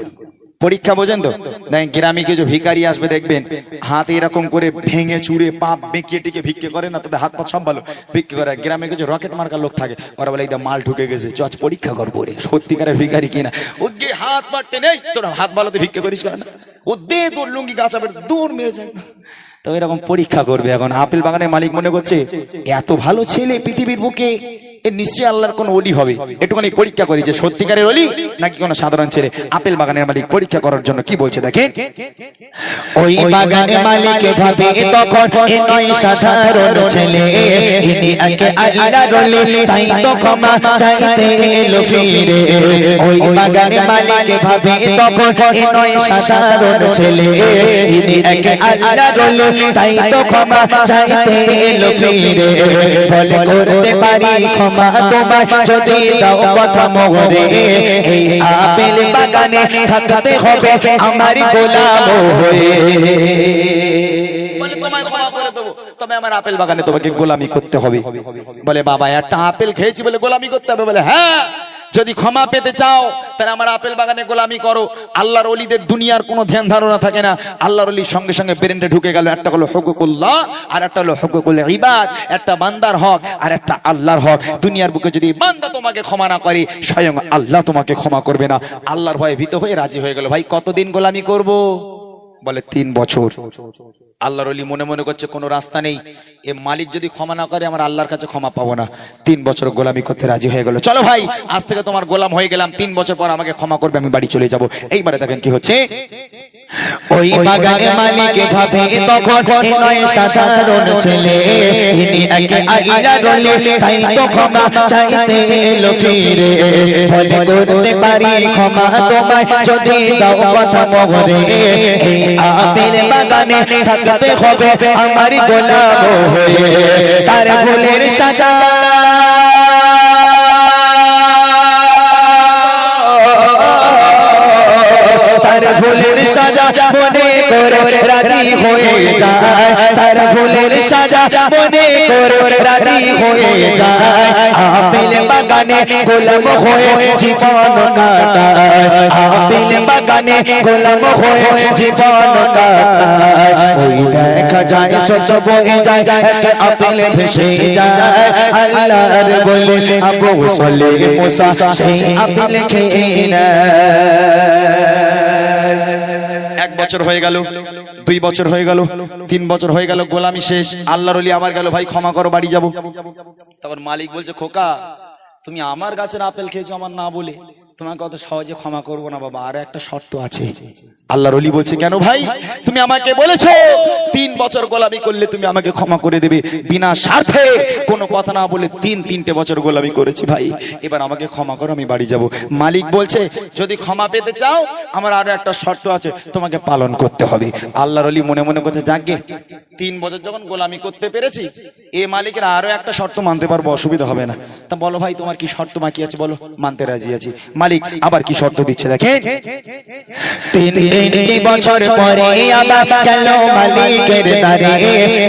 পরীক্ষা বোঝেন তো? দেখেন গ্রামে কিছু ভিখারি আসবে, দেখবেন হাত এরকম করে ভেঙে চুরে পা বেঁকিয়ে টিকে ভিক্ষে করে না, তাদের হাত পা সব ভালো ভিক্ষে করে। গ্রামে কিছু রকেট মার্কার লোক থাকে, ওরা বলে এই মাল ঢুকে গেছে, চ আজ পরীক্ষা করবো রে সত্যিকারের ভিখারি কিনা। ওকে হাত পাটতে নেই, তোর হাত ভালোতে ভিক্ষে করিস না, ও দে তোর লুঙ্গি গাছা দূর মেরে যায়। তো এরকম পরীক্ষা করবে। এখন আপেল বাগানের মালিক মনে করছে এত ভালো ছেলে পৃথিবীর বুকে, এ নিশ্চয়ই আল্লাহর কোন ওলি হবে, একটুখানি পরীক্ষা করি যে সত্যিকারের ওলি নাকি কোন সাধারণ ছেলে। আপেল বাগানের মালিক পরীক্ষা করার জন্য কি বলছে দেখেন। ওই বাগানের মালিক ভাবে তখন এ নয় সাধারণ ছেলে, ইনি আগে আল্লাহর ওলি, তাই তো ক্ষমা চাইতে এলো ফিরে। ওই বাগানের মালিক ভাবে তখন এ নয় সাধারণ ছেলে, ইনি আগে আল্লাহর ওলি, তাই তো ক্ষমা চাইতে এলো ফিরে। বলে করতে পারি ক্ষমা তোমায় যদি দাও কথা মোরে, এই আপেল বাগানে থাকতে হবে আমার গোলাম হয়ে। বলে তোমায় ক্ষমা করে দেবো, তবে আমার আপেল বাগানে তোমাকে গোলামি করতে হবে। বলে বাবা একটা আপেল খেয়েছি বলে গোলামি করতে হবে? বলে হ্যাঁ, যদি ক্ষমা পেতে চাও তাহলে আমার আপেল বাগানে গোলামি করো। আল্লাহর ওলিদের দুনিয়ার কোনো ধ্যান ধারণা থাকে না, আল্লাহর ওলির সঙ্গে সঙ্গে ব্রেনটা ঢুকে গেল, একটা হলো হুকুকুল্লাহ আর একটা হলো হুকুকুল ইবাদ, একটা বান্দার হক আর একটা আল্লাহর হক। দুনিয়ার বুকে যদি বান্দা তোমাকে ক্ষমা না করে, স্বয়ং আল্লাহ তোমাকে ক্ষমা করবে না। আল্লাহর ভয়ে ভীত হয়ে রাজি হয়ে গেল। ভাই কতদিন গোলামি করব? বলে 3 বছর। আল্লাহর ওলি মনে মনে করছে কোনো রাস্তা নেই, এ মালিক যদি ক্ষমা না করে আমার আল্লাহর কাছে ক্ষমা পাবো না। 3 বছর গোলামি করতে রাজি হয়ে গেল। চলো ভাই আজ থেকে তোমার গোলাম হয়ে গেলাম, 3 বছর পর আমাকে ক্ষমা করবে, আমি বাড়ি চলে যাব। এইবারে দেখেন কি হচ্ছে। ওই বাগানের মালিক ভাবে তখন এ নয় সাধারণ ছেলে, ইনি আগে আল্লাহর ওলি, তাই তো ক্ষমা চাইতে এলো ফিরে। বলে করতে পারি ক্ষমা তোমায় যদি দাও কথা মোরে, এই আপেল বাগানে থাকতে হবে আমার গোলাম হয়ে। তার ফুলের সাজা তার ফুলের সাজা মনে করে রাজি হয়ে যায়, তার ফুলের সাজা মনে করে রাজি হয়ে যায়। আপেল বাগানে গোলাম হয়ে জীবন কাটায়, আপেল বাগানে গোলাম হয়ে জীবন কাটায়। ওই দেখা যায় শত বয়ে যায়, এক আপেল ভেসে যায়, আল্লাহর বলে আবু সলে মুসা সেই আপেল খেয়ে নেয়। 1 বছর হয়ে গেল, 2 বছর হয়ে গেল, 3 বছর হয়ে গেল, গোলামি শেষ। আল্লাহর ওলি আমার গেল, ভাই ক্ষমা করো, বাড়ি যাব। তখন মালিক বলছে খোকা তুমি আমার গাছের আপেল খেয়েছো আমার না বলে, তোমাকে অত সহজে ক্ষমা করবো না বাবা, আর একটা শর্ত আছে। আল্লাহর ওলি বলছে কেন ভাই? তুমি আমাকে বলেছো 3 বছর গোলামি করলে তুমি আমাকে ক্ষমা করে দেবে, বিনা স্বার্থে কোনো কথা না বলে 3-3টে বছর গোলামি করেছি ভাই, এবার আমাকে ক্ষমা করো, আমি বাড়ি যাব। মালিক বলছে যদি ক্ষমা পেতে চাও আমার আরো একটা শর্ত আছে, তোমাকে পালন করতে হবে। আল্লাহর ওলি মনে মনে করছে যাকে 3 বছর যখন গোলামি করতে পেরেছি, এ মালিকের আরো একটা শর্ত মানতে পারবো, অসুবিধা হবে না। তা বলো ভাই তোমার কি শর্ত বাকি আছে বলো। মানতে রাজি আছি। মালিক আবার কি শর্ত দিচ্ছে দেখেন। 3 বছর পরে আবার গেল মালিকের দ্বারে,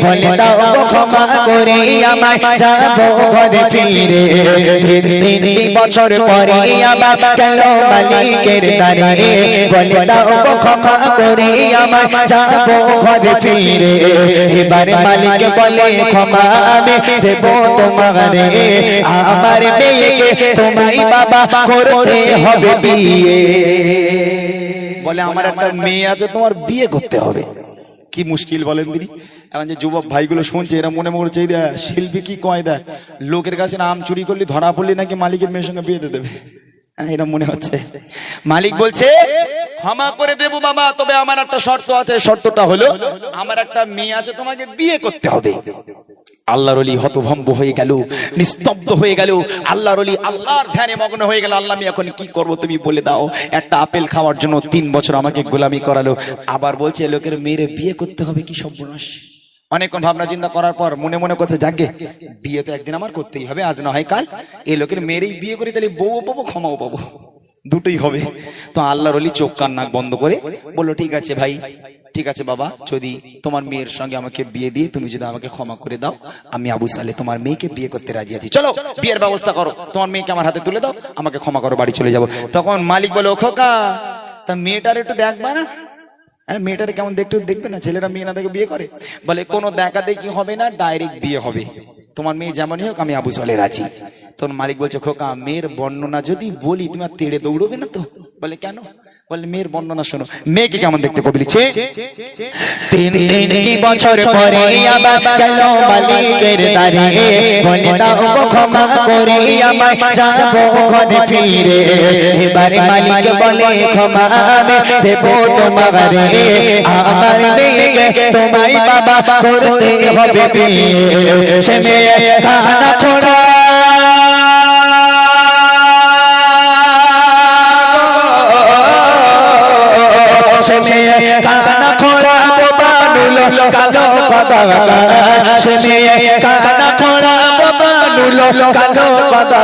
বলে দাও গো ক্ষমা করে আমায় যাব ঘরে ফিরে। 3 বছর পরে আবার গেল মালিকের দ্বারে, বলে দাও গো ক্ষমা করে আমায় যাব ঘরে ফিরে। এবারে মালিক বলে ক্ষমা আমি দেব তোমারে, আমার মেয়েকে তোমায় বাবা করতে হবে বিয়ে। বলে আমার একটা মেয়ে আছে, তোমার বিয়ে করতে হবে। কি মুশকিল বলেন তিনি। এখন যে যুবক ভাইগুলো শুনছে এরা মনে মনে চাই দেয় শিল্পী কি কয় দেয়, লোকের কাছে আম চুরি করলে ধরা পড়লে নাকি মালিকের মেয়ের সঙ্গে বিয়ে দিয়ে দেবে, এটা মনে হচ্ছে। মালিক বলছে ক্ষমা করে দেবো বাবা, তবে আমার একটা শর্ত আছে, শর্তটা হলো আমার একটা মেয়ে আছে, তোমাকে বিয়ে করতে হবে। আল্লাহর ওলি হতভম্ব হয়ে গেল, নিস্তব্ধ হয়ে গেল। আল্লাহর ওলি আল্লাহর ধ্যানে মগ্ন হয়ে গেল। আল্লাহ, আমি এখন কি করব তুমি বলে দাও। একটা আপেল খাওয়ার জন্য 3 বছর আমাকে গোলামি করালো, আবার বলছে লোকের মেয়েরে বিয়ে করতে হবে, কি সর্বনাশ। অনেকক্ষণ ভাবনা চিন্তা করার পর মনে মনে কথা, যাকে বিয়ে তো একদিন আমার করতেই হবে, আজ না হয় কাল। এই লোকের মেয়েরই বিয়ে করি, তাহলে বউ পাবো ক্ষমাও পাবো, দুটোই হবে। তো আল্লাহর ওলি চোখ কান নাক বন্ধ করে বললো, ঠিক আছে ভাই, ঠিক আছে বাবা, যদি তোমার মেয়ের সঙ্গে আমাকে বিয়ে দিয়ে তুমি যদি আমাকে ক্ষমা করে দাও, আমি আবু সালে তোমার মেয়েকে বিয়ে করতে রাজি আছি। চলো বিয়ের ব্যবস্থা করো, তোমার মেয়েকে আমার হাতে তুলে দাও, আমাকে ক্ষমা করো, বাড়ি চলে যাবো। তখন মালিক বলে, ও খোকা, তা মেয়েটার একটু দেখবা না? হ্যাঁ, মেয়েটারে কেমন দেখতে দেখবে না, ছেলেরা মেয়ে না দেখে বিয়ে করে? বলে কোনো দেখা দেখি হবে না, ডাইরেক্ট বিয়ে হবে, তোমার মেয়ে যেমনই হোক আমি আবু সালে রাজি। তখন মালিক বলছে, খোকা, মেয়ের বর্ণনা যদি বলি তুমি আর তেড়ে দৌড়বে না তো? বলে কেন? বলে মেয়ের বর্ণনা শোনো, মেয়েকে কেমন দেখতে। কবি লিখছে, 3 বছর পরে আবার গেল মালিকের দ্বারে, বলে দাও গো ক্ষমা করে আমায় যাবো ঘরে ফিরে। এবারে মালিক বলে, ক্ষমা আমি দেবো তোমারে, আমার মেয়েকে তোমায় বাবা করতে হবে বিয়ে। সে মেয়ে কানা খোড়া, সে মেয়ে কানা খোড়া বানুলো কালো কথা, সে মেয়ে কানা খোড়া বানুলো কালো কথা।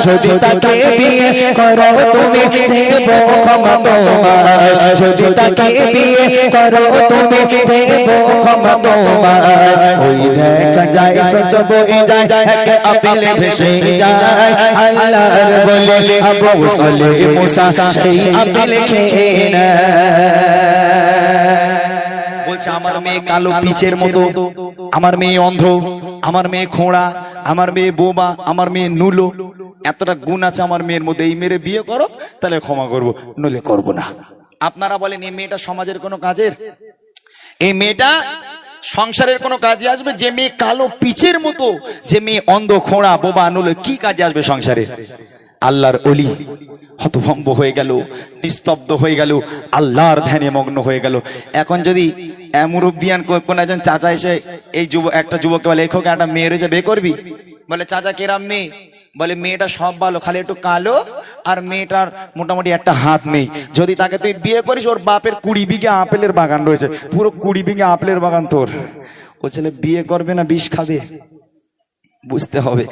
যদি তাকে বিয়ে করো তুমি দেবো ক্ষমা তোমায়, যদি তাকে বিয়ে করো তুমি দেবো ক্ষমা তোমায়। ওই দেখা যায় সত্য বই যায়, এক আপেল ভেসে যায়, আল্লাহর বলে আবু সালে মুসা সেই আপেল খেয়ে নেয়। বলছে, আমার মেয়ে কালো পিচের মতো, আমার মেয়ে অন্ধ, আমার মেয়ে খোঁড়া, আমার মেয়ে বোবা, আমার মেয়ে নুলো, এতটা গুণ আছে আমার মেয়ের মধ্যে, এই মেয়ের বিয়ে করো, তাহলে ক্ষমা করবো, নইলে করবো না। আপনারা বলেন, এই মেয়েটা সমাজের কোনো কাজের? এই মেয়েটা সংসারের কোনো কাজে আসবে? যে মেয়ে কালো পিচের মতো, যে মেয়ে অন্ধ, খোঁড়া, বোবা, নুলো, কি কাজে আসবে সংসারে? আল্লাহর ওলি হতভম্ব হয়ে গেল, নিস্তব্ধ হয়ে গেল, আল্লাহর ধ্যানে মগ্ন হয়ে গেল। এখন যদি মুরব্বিয়ান কোন একজন চাচা এসে এই একটা যুবককে বলে, এখোকে একটা মেয়ে রয়েছে, বিয়ে করবি? বলে, চাচা কেরাম মেয়ে? বলে, মেয়েটা সব ভালো, খালি একটু কালো, আর মেয়েটার মোটামুটি একটা হাত নেই। যদি তাকে তুই বিয়ে করিস, ওর বাপের 20 বিঘা আপেলের বাগান রয়েছে, পুরো 20 বিঘা আপেলের বাগান তোর। ও ছেলে বিয়ে করবে না বিষ খাবে? বুঝতে হবে,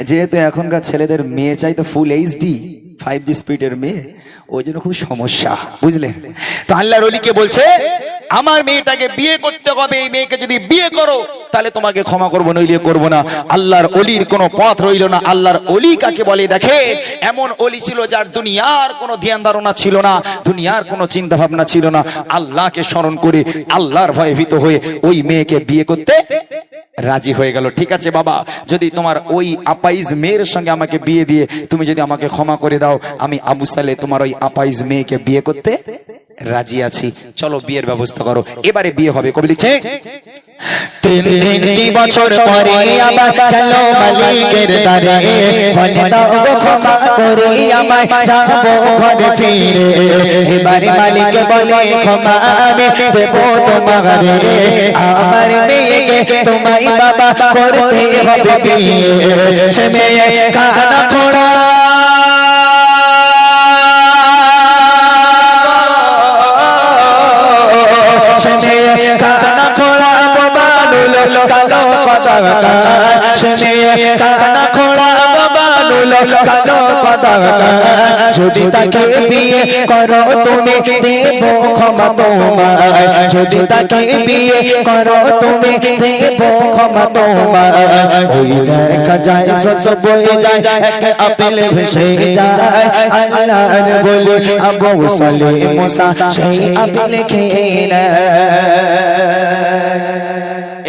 যেহেতু এখনকার ছেলেদের মেয়ে চাই তো ফুল HD 5G স্পিডের মেয়ে, ওই জন্য খুব সমস্যা, বুঝলেন? তো আল্লাহর ওলিকে বলছে, আমার মেয়েটাকে বিয়ে করতে হবে, এই মেয়েকে যদি বিয়ে করো তাহলে তোমাকে ক্ষমা করবো, নইলে করবো না। আল্লাহর ওলির কোনো পথ রইল না। আল্লাহর ওলি কাকে বলে দেখে, এমন ওলি ছিল যার দুনিয়ার কোনো ধ্যান ধারণা ছিল না, দুনিয়ার কোনো চিন্তা ভাবনা ছিল না। আল্লাহকে স্মরণ করে, আল্লাহর ভয়ে ভীত হয়ে ওই মেয়েকে বিয়ে করতে রাজি হয়ে গেল। ঠিক আছে বাবা, যদি তোমার ওই আপাইজ মেয়ের সঙ্গে আমাকে বিয়ে দিয়ে তুমি যদি আমাকে ক্ষমা করে দাও, আমি আবু সালে তোমার ওই আপাইজ মেয়েকে বিয়ে করতে রাজি আছি, চলো বিয়ের ব্যবস্থা করো। এবারে বিয়ে হবে। কবি লিখছে, 3 বছর পরে আবার গেল মালিকের দ্বারে, বলে দাও গো ক্ষমা করে আমায় যাবো ঘরে ফিরে। এবারে মালিক বলে, ক্ষমা আমি দেবো তোমারে, আমার মেয়েকে তোমায় বাবা করতে হবে বিয়ে। সে মেয়ে কানা খোড়া, সে মেয়ে কানা খোড়া বানুলো কালো কথা, সে মেয়ে কানা খোড়া বানুলো কালো কথা। যদি তাকে বিয়ে করো তুমি দেবো ক্ষমা তোমায়, যদি তাকে বিয়ে করো তুমি দেবো ক্ষমা তোমায়। ওই দেখা যায় সত্য বয়ে যায়, এক আপেল ভেসে যায়, আল্লাহর বলে আবু সালে মুসা সেই আপেল খেয়ে নেয়।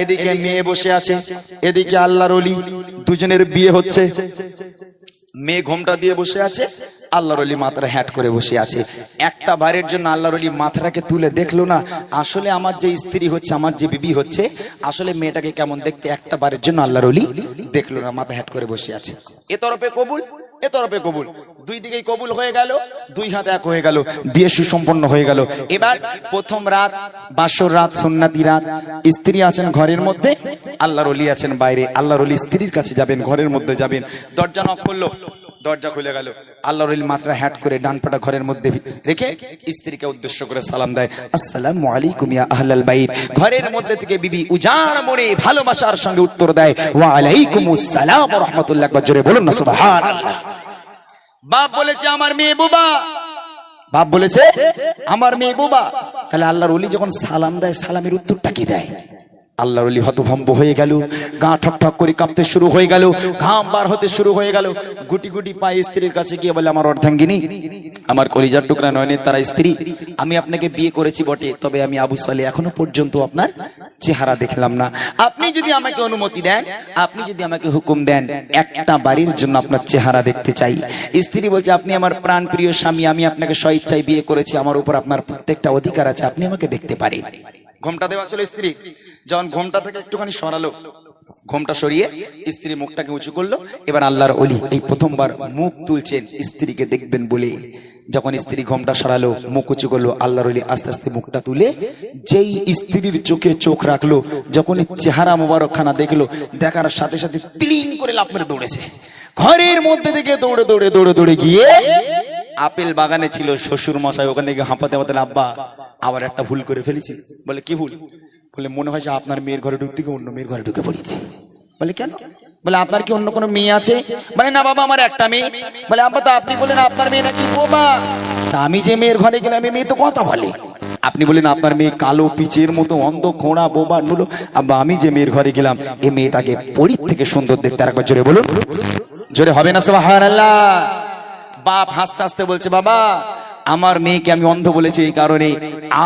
এদিকে মেয়ে বসে আছে, এদিকে আল্লাহর ওলি, দুজনের বিয়ে হচ্ছে। মেয়ে ঘোমটা দিয়ে বসে আছে, আল্লাহর ওলি মাথাটা হ্যাট করে বসে আছে। একটা বারের জন্য আল্লাহর ওলি মাথাটাকে তুলে দেখলো না, আসলে আমার যে স্ত্রী হচ্ছে, আমার যে বিবি হচ্ছে, আসলে মেয়েটাকে কেমন দেখতে, একটা বারের জন্য আল্লাহর ওলি দেখলো না, মাথা হ্যাট করে বসে আছে। এ তরফে কবুল, এ তরফে কবুল। দুই দিকেই কবুল হয়ে গেল, দুই হাত এক হয়ে গেল, বিয়ে সুসম্পন্ন হয়ে গেল। এবার প্রথম রাত, বাসর রাত, সুন্নাতি রাত। স্ত্রী আছেন ঘরের মধ্যে, আল্লাহর ওলি আছেন বাইরে। আল্লাহর ওলি স্ত্রীর কাছে যাবেন, ঘরের মধ্যে যাবেন, দরজা নক করলো, দরজা খুলে গেল। আল্লাহর ওলি মাত্রা হ্যাট করে ডান পাটা ঘরের মধ্যে রেখে স্ত্রীকে উদ্দেশ্য করে সালাম দেয়, আসসালামু আলাইকুম ইয়া আহলাল বাইত। ঘরের মধ্যে থেকে বিবি উজাড় মনে ভালোবাসার সঙ্গে উত্তর দেয়, ওয়া আলাইকুমুস সালাম ওয়া রাহমাতুল্লাহ। একবার জোরে বলুন না সুবহানাল্লাহ। বাপ বলেছে আমার মেয়ে বোবা, বাপ বলেছে আমার মেয়ে বোবা। তাহলে আল্লাহর ওলি যখন সালাম দেয়, সালামের উত্তরটা কি দেয়? আল্লাহর ওলি হতভম্ব হয়ে গেল, গা ঠক ঠক করে কাঁপতে শুরু হয়ে গেল, ঘাম বার হতে শুরু হয়ে গেল। গুটি গুটি পায়ে স্ত্রীর কাছে গিয়ে বলে, আমার অর্ধাঙ্গিনী, আমার কলিজার টুকরা নয়নের তারা স্ত্রী, আমি আপনাকে বিয়ে করেছি বটে, তবে আমি আবু সালেহ এখনো পর্যন্ত আপনার চেহারা দেখলাম না। আপনি যদি আমাকে অনুমতি দেন, আপনি যদি আমাকে হুকুম দেন, একটা বাড়ির জন্য আপনার চেহারা দেখতে চাই। স্ত্রী বলছে, আপনি আমার প্রাণ প্রিয় স্বামী, আমি আপনাকে স্বইচ্ছায় বিয়ে করেছি, আমার উপর আপনার প্রত্যেকটা অধিকার আছে, আপনি আমাকে দেখতে পারেন। ঘোমটা দেওয়া ছিল স্ত্রী, যখন ঘোমটা থেকে একটুখানি সরালো, ঘোমটা সরিয়ে স্ত্রী মুখটাকে উঁচু করলো। এবার আল্লাহর ওলি এই প্রথমবার মুখ তুলছেন স্ত্রীকে দেখবেন বলে। যখন স্ত্রী ঘোমটা সরালো, মুখ উঁচু করলো, আল্লাহর ওলি আস্তে আস্তে মুখটা তুলে যেই স্ত্রীর চোখে চোখ রাখলো, যখন চেহারা মোবারক খানা দেখলো, দেখার সাথে সাথে তিলিং করে লাফ মেরে দৌড়েছে ঘরের মধ্যে থেকে। দৌড়ে দৌড়ে দৌড়ে দৌড়ে গিয়ে আপেল বাগানে ছিল শ্বশুর মশাই, ওখানে গিয়ে হাঁপাতে হাঁপাতে, আব্বা আবার একটা ভুল করে ফেলেছি। বলে কি ভুল? বলে মনে হয় যে আপনার মেয়ের ঘরে ঢুকতে গিয়ে অন্য মেয়ের ঘরে ঢুকে পড়েছি। বলে কেন? বলে আপনার কি অন্য কোনো মেয়ে আছে? মানে না বাবা, আমার একটা মেয়ে। বলে আব্বা, তা আপনি বলেন আপনার মেয়ে নাকি বোবা, তা আমি যে মেয়ের ঘরে গেলাম, আমি মেয়ে তো কথা বলে। আপনি বলেন আপনার মেয়ে কালো পিচের মতো, অন্ধ, খোঁড়া, বোবা, নুলো। আব্বা, আমি যে মেয়ের ঘরে গেলাম, এই মেয়েটাকে পরীর থেকে সুন্দর দেখতে। আর একবার জোরে বলুন, জোরে হবে না সুবহানাল্লাহ? বাপ হাসতে হাসতে বলছে, বাবা আমার মেয়েকে আমি অন্ধ বলেছি এই কারণে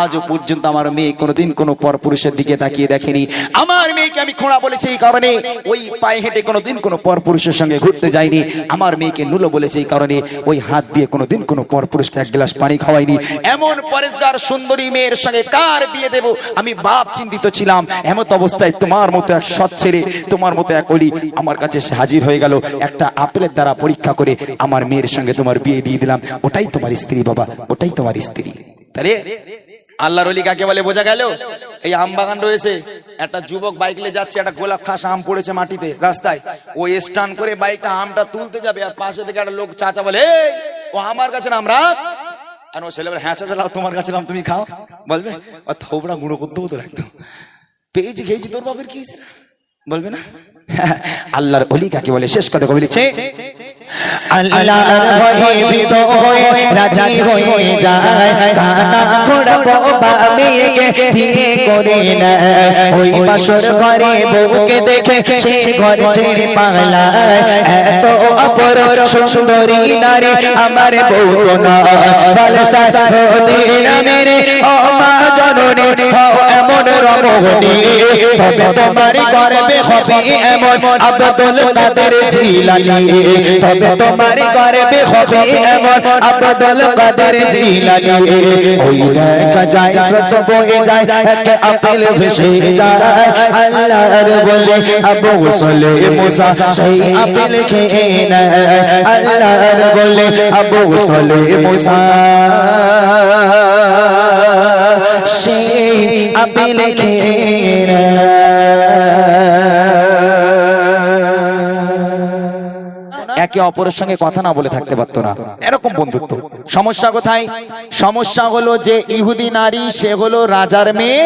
আজও পর্যন্ত আমার মেয়ে কোনোদিন কোনো পরপুরুষের দিকে তাকিয়ে দেখেনি। আমার মেয়েকে আমি খোঁড়া বলেছি এই কারণে ওই পায়ে হেঁটে কোনোদিন কোনো পরপুরুষের সঙ্গে ঘুরতে যায়নি। আমার মেয়েকে নুলো বলেছে এই কারণে ওই হাত দিয়ে কোনোদিন কোনো পরপুরুষকে এক গ্লাস পানি খাওয়াইনি। এমন পরেশগার সুন্দরী মেয়ের সঙ্গে কার বিয়ে দেব, আমি বাপ চিন্তিত ছিলাম। এমত অবস্থায় তোমার মতো এক সৎ ছেলে, তোমার মতো এক ওলি আমার কাছে এসে হাজির হয়ে গেল। একটা আপেলের দ্বারা পরীক্ষা করে আমার মেয়ের সঙ্গে তোমার বিয়ে দিয়ে দিলাম। ওটাই তোমার স্ত্রী বাবা, ওটাই তোমার স্ত্রী। তাহলে আল্লাহর ওলি কাকে বলে বোঝা গেল? এই আম বাগান রয়েছে, একটা যুবক বাইক নিয়ে যাচ্ছে, একটা গোলাপ খাস আম পড়েছে মাটিতে রাস্তায়, ও স্টান করে বাইকটা আমটা তুলতে যাবে, আর পাশে থেকে একটা লোক চাচা বলে, এই ও আমার কাছে নাম রাখ। আর ও ছেলে বলে, হ্যাঁ চাচা লাও, তোমার কাছে নাম, তুমি খাও। বলবে ও থোবড়া গুঁড়ো করতে হতো একদম, পেয়েছি খেয়েছি, তোর বাপের কি হয়েছে বলবে না? আল্লাহর ওলি কাকে বলে? শেষ কথা বলেছে, আল্লাহর ভয়ে ভীত হয়ে রাজি হয়ে যায়, কানা ঘোড়া বোবা মেয়েকে বিয়ে করে নেয়। ওই বাসর ঘরে বউকে দেখে সে ঘর ছেড়ে পালায়। এত অপর সুন্দরী নারী আমার বউ তো নয়, বলসা মদিনা মেরে ও মা জননী হও এমন রমণী, তবে তোমার গর্বে হবে এমন আব্দুল কাদের জিলানী, তবে তোমার গর্বে হবে এমন আব্দুল কাদের জিলানী। ওই দেখা যায় স্রোত বয়ে যায়, এক আপেল ভেসে যায়, আল্লাহর বলে আবু সালেহ মুসা সেই আপেল খেয়ে নেয়। আল্লাহর বলে আবু সালেহ মুসা সেই আপেল খেয়ে নেয়। একে অপরের সঙ্গে কথা না বলে থাকতে পারতো না, এরকম বন্ধুত্ব। সমস্যা কোথায়? সমস্যা হলো যে ইহুদি নারী সে হলো রাজার মেয়ে,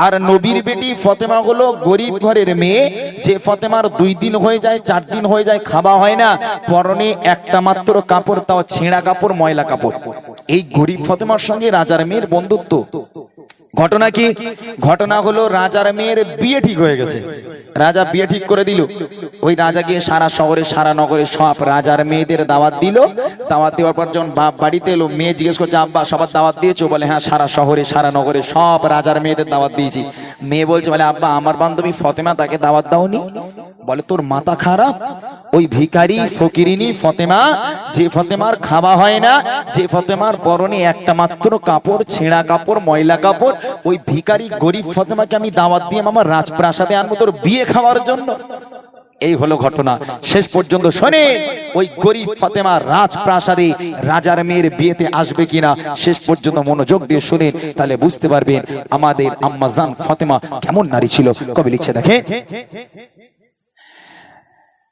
আর নবীর বেটি ফতেমা হলো গরিব ঘরের মেয়ে। যে ফতেমার 2 দিন হয়ে যায়, 4 দিন হয়ে যায় খাওয়া হয় না, পরনে একটা মাত্র কাপড়, তাও ছেঁড়া কাপড়, ময়লা কাপড়। এই গরিব ফতেমার সঙ্গে রাজার মেয়ের বন্ধুত্ব। ঘটনা কি? ঘটনা হলো রাজার মেয়ের বিয়ে ঠিক হয়ে গেছে, রাজা বিয়ে ঠিক করে দিল। ওই রাজা গিয়ে সারা শহরে সারা নগরে সব রাজার মেয়েদের দাওয়াত দিল। দাওয়াত দেওয়ার পর যখন বাপ বাড়িতে এলো, মেয়ে জিজ্ঞেস করছে, আব্বা সবার দাওয়াত দিয়েছো? বলে হ্যাঁ, সারা শহরে সারা নগরে সব রাজার মেয়েদের দাওয়াত দিয়েছি। মেয়ে বলছে, বলে আব্বা আমার বান্ধবী ফতেমা, তাকে দাওয়াত দাওনি? বলে তোর মাথা খারাপ? ওই ভিখারি ফকিরিনী ফতেমা, যে ফতেমার খাওয়া হয় না, যে ফতেমার পরনে একটা মাত্র কাপড়, ছেঁড়া কাপড়, ময়লা কাপড়, ওই ভিখারি গরিব ফতেমাকে আমি দাওয়াত দিয়ে আমার রাজপ্রাসাদে আনবো তোর বিয়ে খাওয়ার জন্য? এই হলো ঘটনা। শেষ পর্যন্ত শোনে ওই গরিব ফাতেমা রাজপ্রাসাদে রাজার মেয়ের বিয়েতে আসবে কিনা, শেষ পর্যন্ত মনোযোগ দিয়ে শুনেন, তাহলে বুঝতে পারবেন আমাদের আম্মাজান ফাতেমা কেমন নারী ছিল। কবি লিখছে দেখে,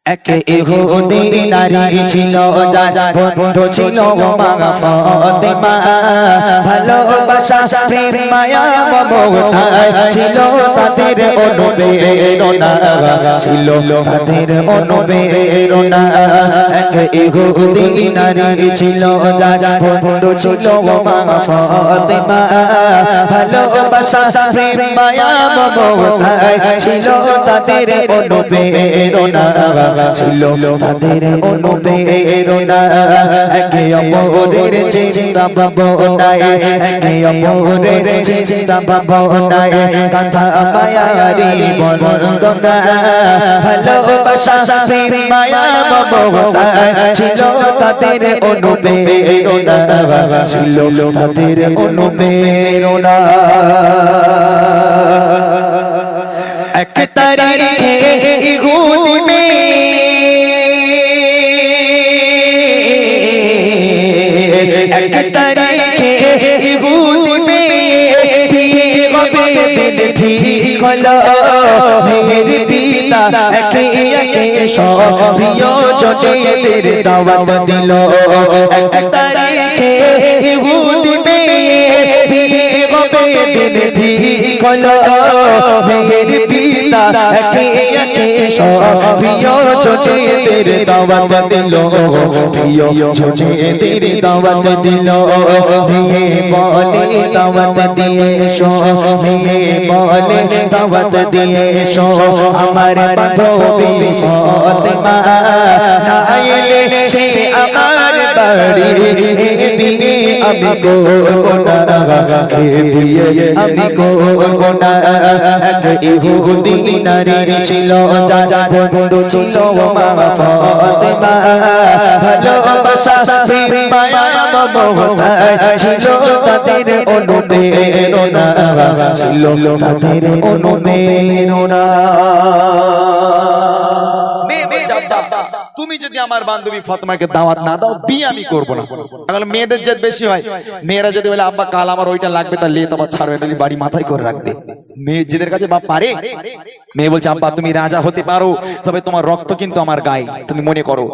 এক ইহুদি নারী ছিল যার বন্ধু ছিল মা ফাতেমা, ভালোবাসা প্রেম মায়া মমতা ছিল তাদের অনুপ্রেরণা, ছিল তাদের অনুপ্রেরণা। এক ইহুদি নারী ছিল যার বন্ধু ছিল মা ফাতেমা, ভালোবাসা প্রেম মায়া মমতা ছিল তাদের অনুপ্রেরণা, ছিল তাদের অনুপ্রেরণা। একে অপরের চিন্তা ভাবনায়, একে অপরের চিন্তা ভাবনায় কথা মায়ারি বন্দনা, ভালোবাসা প্রেম মায়া মমতা ছিল তাদের অনুপ্রেরণা, ছিল তাদের অনুপ্রেরণা। এক তারিখে ইহুদি মেয়ে এক তারিখে ইহুদি মেয়ে বিয়ে হবে দিন ঠিক হলো, মেয়ের পিতা একে একে সব প্রিয়জনদের দাওয়াত দিল। এক তারিখে ইহুদি মেয়ে বিয়ে হবে দিন ঠিক হলো, মেয়ের পিতা একে একে সব প্রিয়জনদের দাওয়াত দিল, প্রিয়জনদের দাওয়াত দিল। মেয়ে বলে দাওয়াত দিয়ে এসো, মেয়ে বলে দাওয়াত দিয়ে এসো, আমার বান্ধবী ফাতেমা না এলে সে আমার বাড়ি এ বিয়ে আমি করব না, এ বিয়ে আমি করব না। এক ইহুদি নারী ছিল যার বন্ধু ছিল মা ফাতেমা, ভালোবাসা প্রেম মায়া মমতা ছিল তাদের অনুপ্রেরণা, ছিল তাদের অনুপ্রেরণা। তুমি যদি আমার বান্ধবী ফাতেমাকে দাওয়াত না দাও, বিয়ে আমি করব না। তাহলে মেয়েদের জেদ বেশি হয়। মেয়েরা যদি বলে আব্বা কাল আমার ওইটা লাগবে, তাহলে লে তোমার ছাড়বে না, বাড়ি মাথায় করে রাখবে। মেয়ে জেদের কাছে বাপ পারে। মেয়ে বলছে আব্বা তুমি রাজা হতে পারো, তবে তোমার রক্ত কিন্তু আমার গায়ে, তুমি মনে করো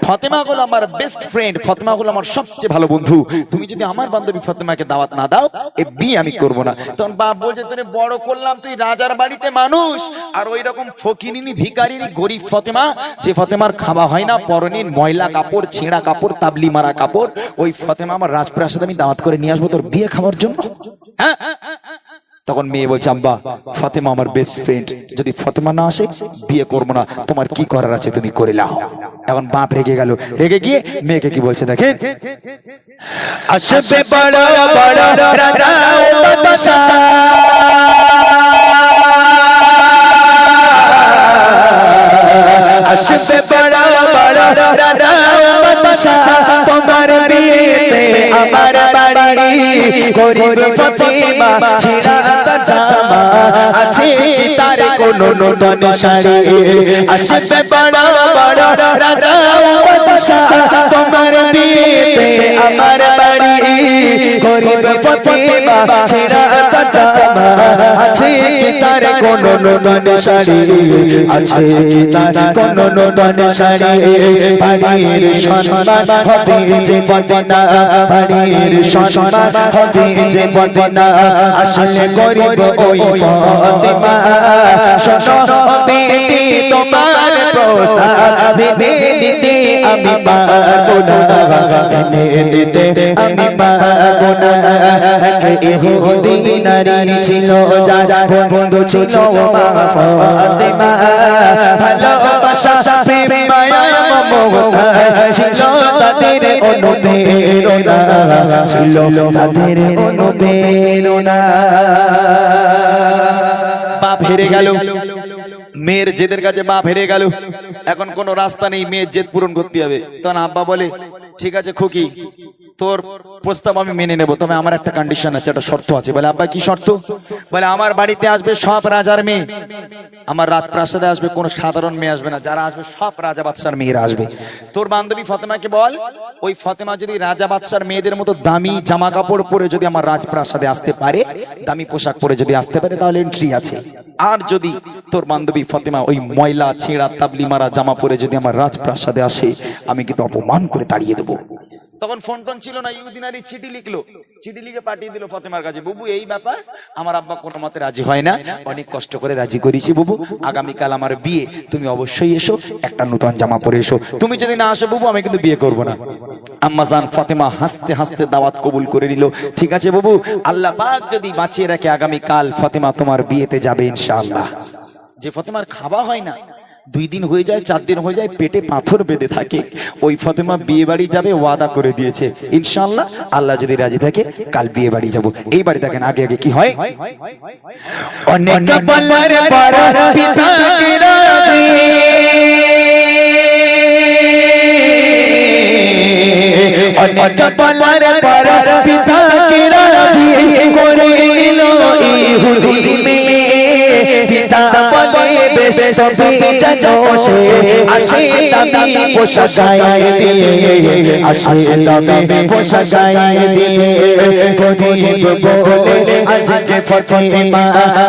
ফাতেমা হলো আমার বেস্ট ফ্রেন্ড, ফাতেমা হলো আমার সবচেয়ে ভালো বন্ধু, তুমি যদি আমার বান্ধবী ফাতেমাকে দাওয়াত না দাও, এ বিয়ে আমি করব না। তখন বাপ বলছে তোরে বড় করলাম, তুই রাজার বাড়িতে মানুষ, আর ওই রকম ফকিনিনি ভিখারিনী গরিব ফাতেমা, যে ফাতেমার খাওয়া হয় না, পরনের ময়লা কাপড়, ছেঁড়া কাপড়, তাবলি মারা কাপড়, ওই ফাতেমা আমার রাজপ্রাসাদে আমি দাওয়াত করে নিয়ে আসবো তোর বিয়ে খাওয়ার জন্য? হ্যাঁ। তখন মেয়ে বলছে আব্বা ফাতেমা আমার বেস্ট ফ্রেন্ড, যদি ফাতেমা না আসে বিয়ে করবো না, তোমার কি করার আছে তুমি করে নাও। এখন বাপ রেগে গেল, রেগে গিয়ে মেয়েকে কি বলছে দেখেন, আসবে বড় বড় রাজা ও বাদশা, আসবে বড় বড় রাজা ও বাদশা, তোমার বিয়েতে আমার বাড়ি গরিব ফাতেমা ছিঁড়া জামা আছে তার কোন নতুন শাড়ি। আসবে বড় বড় রাজা ও বাদশা, তোমার বিয়েতে আমার বাড়ি গরিব ফাতেমা ছিঁড়া জামা আছে তার কোন নতুন শাড়ি, আছে তার কোন নতুন শাড়ি। বাড়ির সম্মান হবে যে বদনা, বাড়ির সম্মান হবে যে বদনা, আসলে গরিব ওই ফাতেমা। শোনো বেটি তোমার প্রস্তাব ভেবে দিতে আমি পারবো না, এনে দিতে আমি পারবো না। এক ইহুদি নারী ছিল যার বন্ধু ছিল মা ফাতেমা, ভালোবাসা প্রেম মায়া মমতা ছিল তাদের অনুপ্রেরণা, ছিল তাদের অনুপ্রেরণা। বাপ হেরে গেল, মেয়ের জেদের কাছে বাপ হেরে গেল। এখন কোনো রাস্তা নেই, মেয়ের জেদ পূরণ করতে হবে। তখন আব্বা বলে ঠিক আছে খুকি, তোর প্রস্তাব আমি মেনে নেব, তবে আমার একটা কন্ডিশন আছে, একটা শর্ত আছে। বলে আব্বা কি শর্ত? বলে আমার বাড়িতে আসবে সব রাজার মেয়ে, আমার রাজপ্রাসাদে আসবে কোনো সাধারণ মেয়ে আসবে না, যারা আসবে সব রাজা বাদশার মেয়েরা আসবে। তোর বান্ধবী ফাতেমাকে বল, ওই ফাতেমা যদি রাজা বাদশার মেয়েদের মতো দামি জামা কাপড় পরে যদি আমার রাজপ্রাসাদে আসতে পারে, দামি পোশাক পরে যদি আসতে পারে, তাহলে এন্ট্রি আছে। আর যদি তোর বান্ধবী ফাতেমা ওই ময়লা ছেঁড়া তাবলি মারা জামা পরে যদি আমার রাজপ্রাসাদে আসে, আমি কিন্তু অপমান করে তাড়িয়ে দেবো। তখন ফোন টোন ছিল না, ইউদিনারি চিঠি লিখলো, চিঠি লিখে পাঠিয়ে দিল ফাতেমার কাছে, বুবু এই ব্যাপার, আমার আব্বা কোনো মতে রাজি হয় না, অনেক কষ্ট করে রাজি করেছি বুবু, আগামীকাল আমার বিয়ে, তুমি অবশ্যই এসো, একটা নতুন জামা পরে এসো, তুমি যদি না আসো বুবু আমি কিন্তু বিয়ে করবো না। আম্মাজান ফাতেমা হাসতে হাসতে দাওয়াত কবুল করে নিল। ঠিক আছে বুবু, আল্লাহ পাক যদি বাঁচিয়ে রাখে আগামীকাল ফাতেমা তোমার বিয়েতে যাবে ইনশাআল্লাহ। যে ফাতেমার খাওয়া হয় না, 2 দিন হয়ে যায়, 4 দিন হয়ে যায়, পেটে পাথর বেঁধে থাকে, ওই ফাতেমা বিয়ে বাড়ি যাবে, ওয়াদা করে দিয়েছে ইনশাআল্লাহ, আল্লাহ যদি রাজি থাকে কাল বিয়ে বাড়ি যাব। এই বাড়ি দেখেন আগে আগে কি হয়, অনেক বলার পর পিতা কি রাজি, অনেক বলার পর পিতা কি রাজি করে নিল ইহুদি মেয়ে। পিতা বলে বেশ তবে জানো সে আসে দামি পোশাক গায়ে দিয়ে, আসে দামি পোশাক গায়ে দিয়ে, গরিব বলে আজ যে ফাতেমা,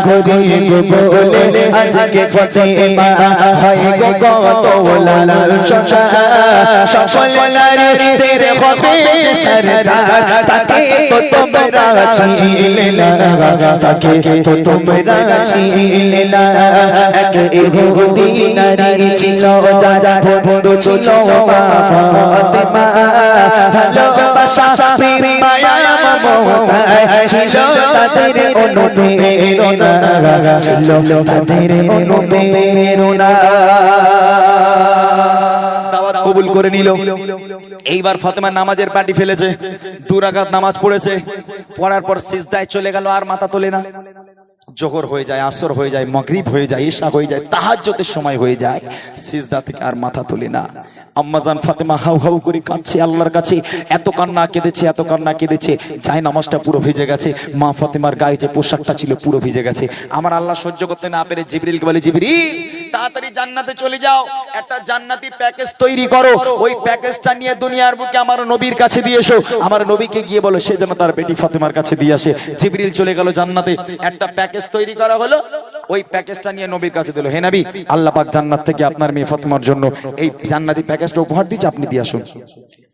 গরিব বলে আজ যে ফাতেমা হয় গো কত লাল চোখা, সকল নারীদের হবে সরদার, তাকে তো তোমরা চিনলে না, তাকে তো তোমরা চিনলে না। এক ইহুদি নারী ছিল যার বন্ধু ছিল মা ফাতেমা, ভালোবাসা প্রেম মায়া মমতা ছিল তাদের অনুপ্রেরণা, ছিল তাদের অনুপ্রেরণা। দাওয়াত কবুল করে নিল। এইবার ফাতেমা নামাজের পার্টি ফেলেছে, 2 রাকাত নামাজ পড়েছে, পড়ার পর সিজদায় চলে গেল, আর মাথা তোলে না। জোহর হয়ে যায়, আসর হয়ে যায়, মাগরিব হয়ে যায়, ইশা হয়ে যায়, তাহাজ্জুদের সময় হয়ে যায়, সিজদা থেকে আর মাথা তোলে না। আম্মাজান ফাতেমা হাউ হাউ করে কাঁদছে আল্লাহর কাছে, এত কান্না কেঁদেছে, এত কান্না কেঁদেছে, যায় নামাজটা পুরো ভিজে গেছে, মা ফাতেমার গায়ে যে পোশাকটা ছিল পুরো ভিজে গেছে। আমার আল্লাহ সহ্য করতে না পেরে জিবরিলকে বলে, জিবরিল তাড়াতাড়ি জান্নাতে চলে যাও, একটা জান্নাতি প্যাকেজ তৈরি করো, ওই প্যাকেজটা নিয়ে দুনিয়ার বুকে আমার নবীর কাছে দিয়ে এসো, আমার নবীকে গিয়ে বলো সে যেন তার বেটি ফাতেমার কাছে দিয়ে আসে। জিবরিল চলে গেল জান্নাতে, একটা প্যাকেজ তৈরি করা হলো, ওই প্যাকেজটা নিয়ে নবীর কাছে দিল, হে নবী আল্লাহ পাক জান্নাত থেকে আপনার মেয়ে ফাতেমার জন্য এই জান্নাতি প্যাকেজটা উপহার দিচ্ছে, আপনি দিয়ে আসুন।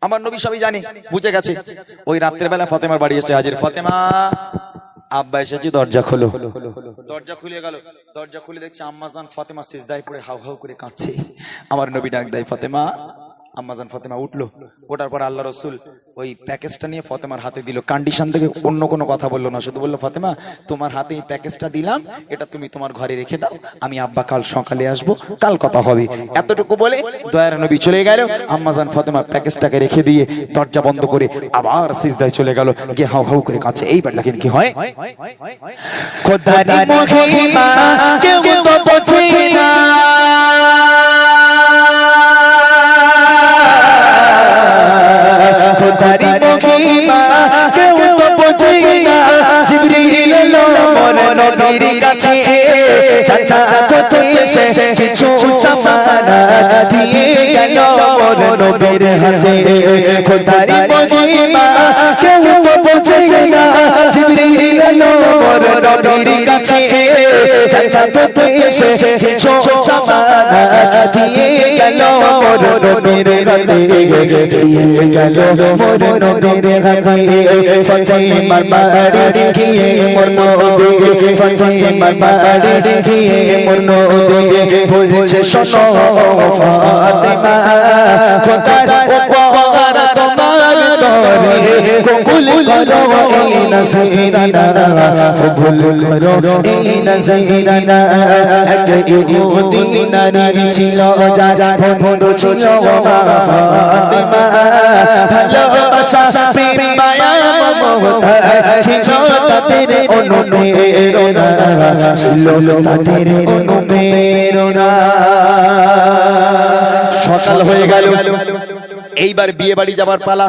আমার নবী সবই জানে, বুঝে গেছে। ওই রাত্রের বেলা ফাতেমার বাড়ি এসে হাজির, ফাতেমা আব্বা এসেছি, দরজা খোলো। দরজা খুলে গেল, দরজা খুলে দেখছে আম্মাজান ফাতেমা সিজদায় পড়ে হাউ হাউ করে কাঁদছে। আমার নবী ডাক দেয়, ফাতেমা। আম্মাজান ফাতেমা উঠলো, ওঠার পর আল্লাহ রসুল ওই প্যাকেজটা নিয়ে ফাতেমার হাতে দিল। কন্ডিশন থেকে অন্য কোনো কথা বললো না, শুধু বললো, ফাতেমা তোমার হাতে এই প্যাকেজটা দিলাম, এটা তুমি তোমার ঘরে রেখে দাও, আমি আব্বা কাল সকালে আসবো, কাল কথা হবে। এতটুকু বলে দয়ার নবী চলে গেল। আম্মাজান ফাতেমা প্যাকেজটাকে রেখে দিয়ে দরজা বন্ধ করে আবার সিজদায় চলে গেল, গিয়ে হাউ হাউ করে কাঁদছে। এইবার দেখেন কি হয়, খোদারি মহিমা কেউ তো বোঝে না, খোদারি মহিমা কেউ তো বোঝে না। জিবরিল এলো মোর নবীর কাছে, চাচা হতে এসে কিছু সামানা দিয়ে গেল মোর নবীর হাতে। খোদারি মহিমা কেউ তো বোঝে না, জিবরিল এলো মোর নবীর কাছে, চাচা হতে এসে কিছু সামানা দিয়ে গেল মোর নবীর হাতে, দিয়ে গেল মোর নবীর হাতে। ফাতেমার বাড়ি গিয়ে মোর নবী, ফাতেমার বাড়ি গিয়ে মোর নবী বলছে, শোনো ফাতেমা, খোদার উপহার তোমার তরে, কবুল করো এই নজরানা, কবুল করো এই নজরানা। এক ইহুদি নারী ছিল যার বন্ধু ছিল মা ফাতেমা, ভালোবাসা প্রেম মায়া মমতা ছিল তাদের অনুপ্রেরণা, ছিল তাদের অনুপ্রেরণা। সকাল হয়ে গেল, এইবার বিয়ে বাড়ি যাবার পালা।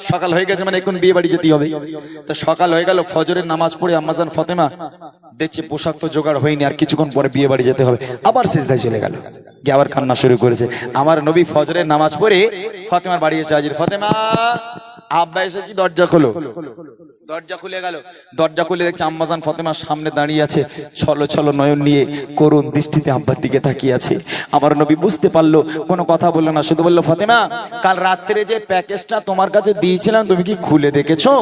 সকাল হয়ে গেছে, মানে এখন বিয়ে বাড়ি যেতে হবে। তো সকাল হয়ে গেল, ফজরের নামাজ পড়ে আম্মাজান ফাতেমা দেখছে পোশাক তো জোগাড় হয়নি, আর কিছুক্ষণ পরে বিয়ে বাড়ি যেতে হবে। আবার সিজদায় চলে গেল, গিয়ে আবার কান্না শুরু করেছে। আমার নবী ফজরের নামাজ পড়ে ফাতেমার বাড়ি এসে হাজির। ফাতেমা, আব্বা এসেছি, দরজা খোলো। দরজা খুলে গেল, দরজা খুলে দেখছে আম্মাজান ফাতেমার সামনে দাঁড়িয়ে আছে, ছলো ছলো নয়ন নিয়ে করুণ দৃষ্টিতে আব্বার দিকে তাকিয়ে আছে। আমার নবী বুঝতে পারলো, কোনো কথা বললো না, শুধু বললো, ফাতেমা, কাল রাত্রে যে প্যাকেজটা তোমার কাছে দিয়েছিলাম তুমি কি খুলে দেখেছো?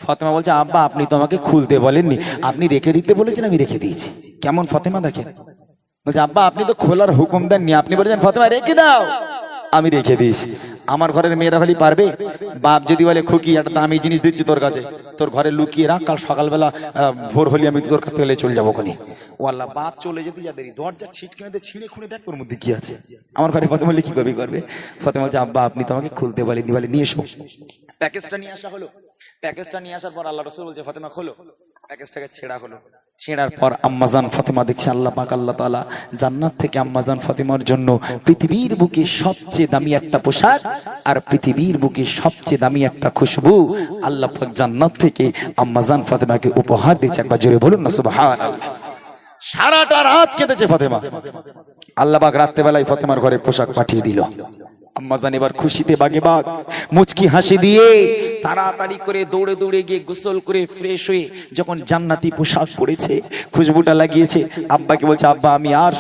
ফাতেমা বলছে, আব্বা আপনি তো আমাকে খুলতে বলেননি, আপনি রেখে দিতে বলেছেন, আমি রেখে দিয়েছি। কেমন ফাতেমা দেখেন, বলছে আব্বা আপনি তো খোলার হুকুম দেননি, আপনি বলেছেন ফাতেমা রেখে দাও, আমি রেখে দিয়েছি। আমার ঘরের মেয়েরা খালি পারবে? বাপ যদি বলে খুকি একটা দামি জিনিস দিচ্ছি তোর কাছে, তোর ঘরে লুকিয়ে রাখ, কাল সকালবেলা ভোর হলে আমি তোর কাছ থেকে চলে যাবো কোনি। ও আল্লাহ, বাপ চলে যেতে যা দেরি, দরজা ছিটকে ছিঁড়ে খুঁড়ে দেখ ওর মধ্যে কি আছে। আমার ঘরে ফাতেমা বলে কি করবে? ফাতেমা বলছে, আব্বা আপনি তো আমাকে খুলতে বলেননি, বলে নিয়ে এসো। প্যাকেজটা নিয়ে আসা হলো। প্যাকেজটা নিয়ে আসার পর আল্লাহ রাসূল বলছে, ফাতেমা খোলো। প্যাকেজটাকে ছেঁড়া হলো। ছেঁড়ার পর আম্মাজান ফাতেমা দেখছে আল্লাহ পাক আল্লাহ তাআলা জান্নাত থেকে আম্মাজান ফাতেমার জন্য পৃথিবীর বুকে সবচেয়ে দামি একটা পোশাক আর পৃথিবীর বুকে সবচেয়ে দামি একটা খুশবু আল্লাহ পাক জান্নাত থেকে আম্মাজান ফাতেমাকে উপহার দিয়েছে। একবার জোরে বলুন না সুবহানাল্লাহ। সারাটা রাত কেঁদেছে ফাতেমা। আল্লাহ পাক রাত্রে বেলায় ফাতেমার ঘরে পোশাক পাঠিয়ে দিল। আম্মাজান এবার খুশিতে বাগে বাগ, মুচকি হাসি দিয়ে তাড়াতাড়ি করে দৌড়ে দৌড়ে গিয়ে গোসল করে ফ্রেশ হয়ে যখন জান্নাতি পোশাক পরেছে, খুশবুটা লাগিয়েছে, আব্বাকে বলছে, আব্বা আমি আর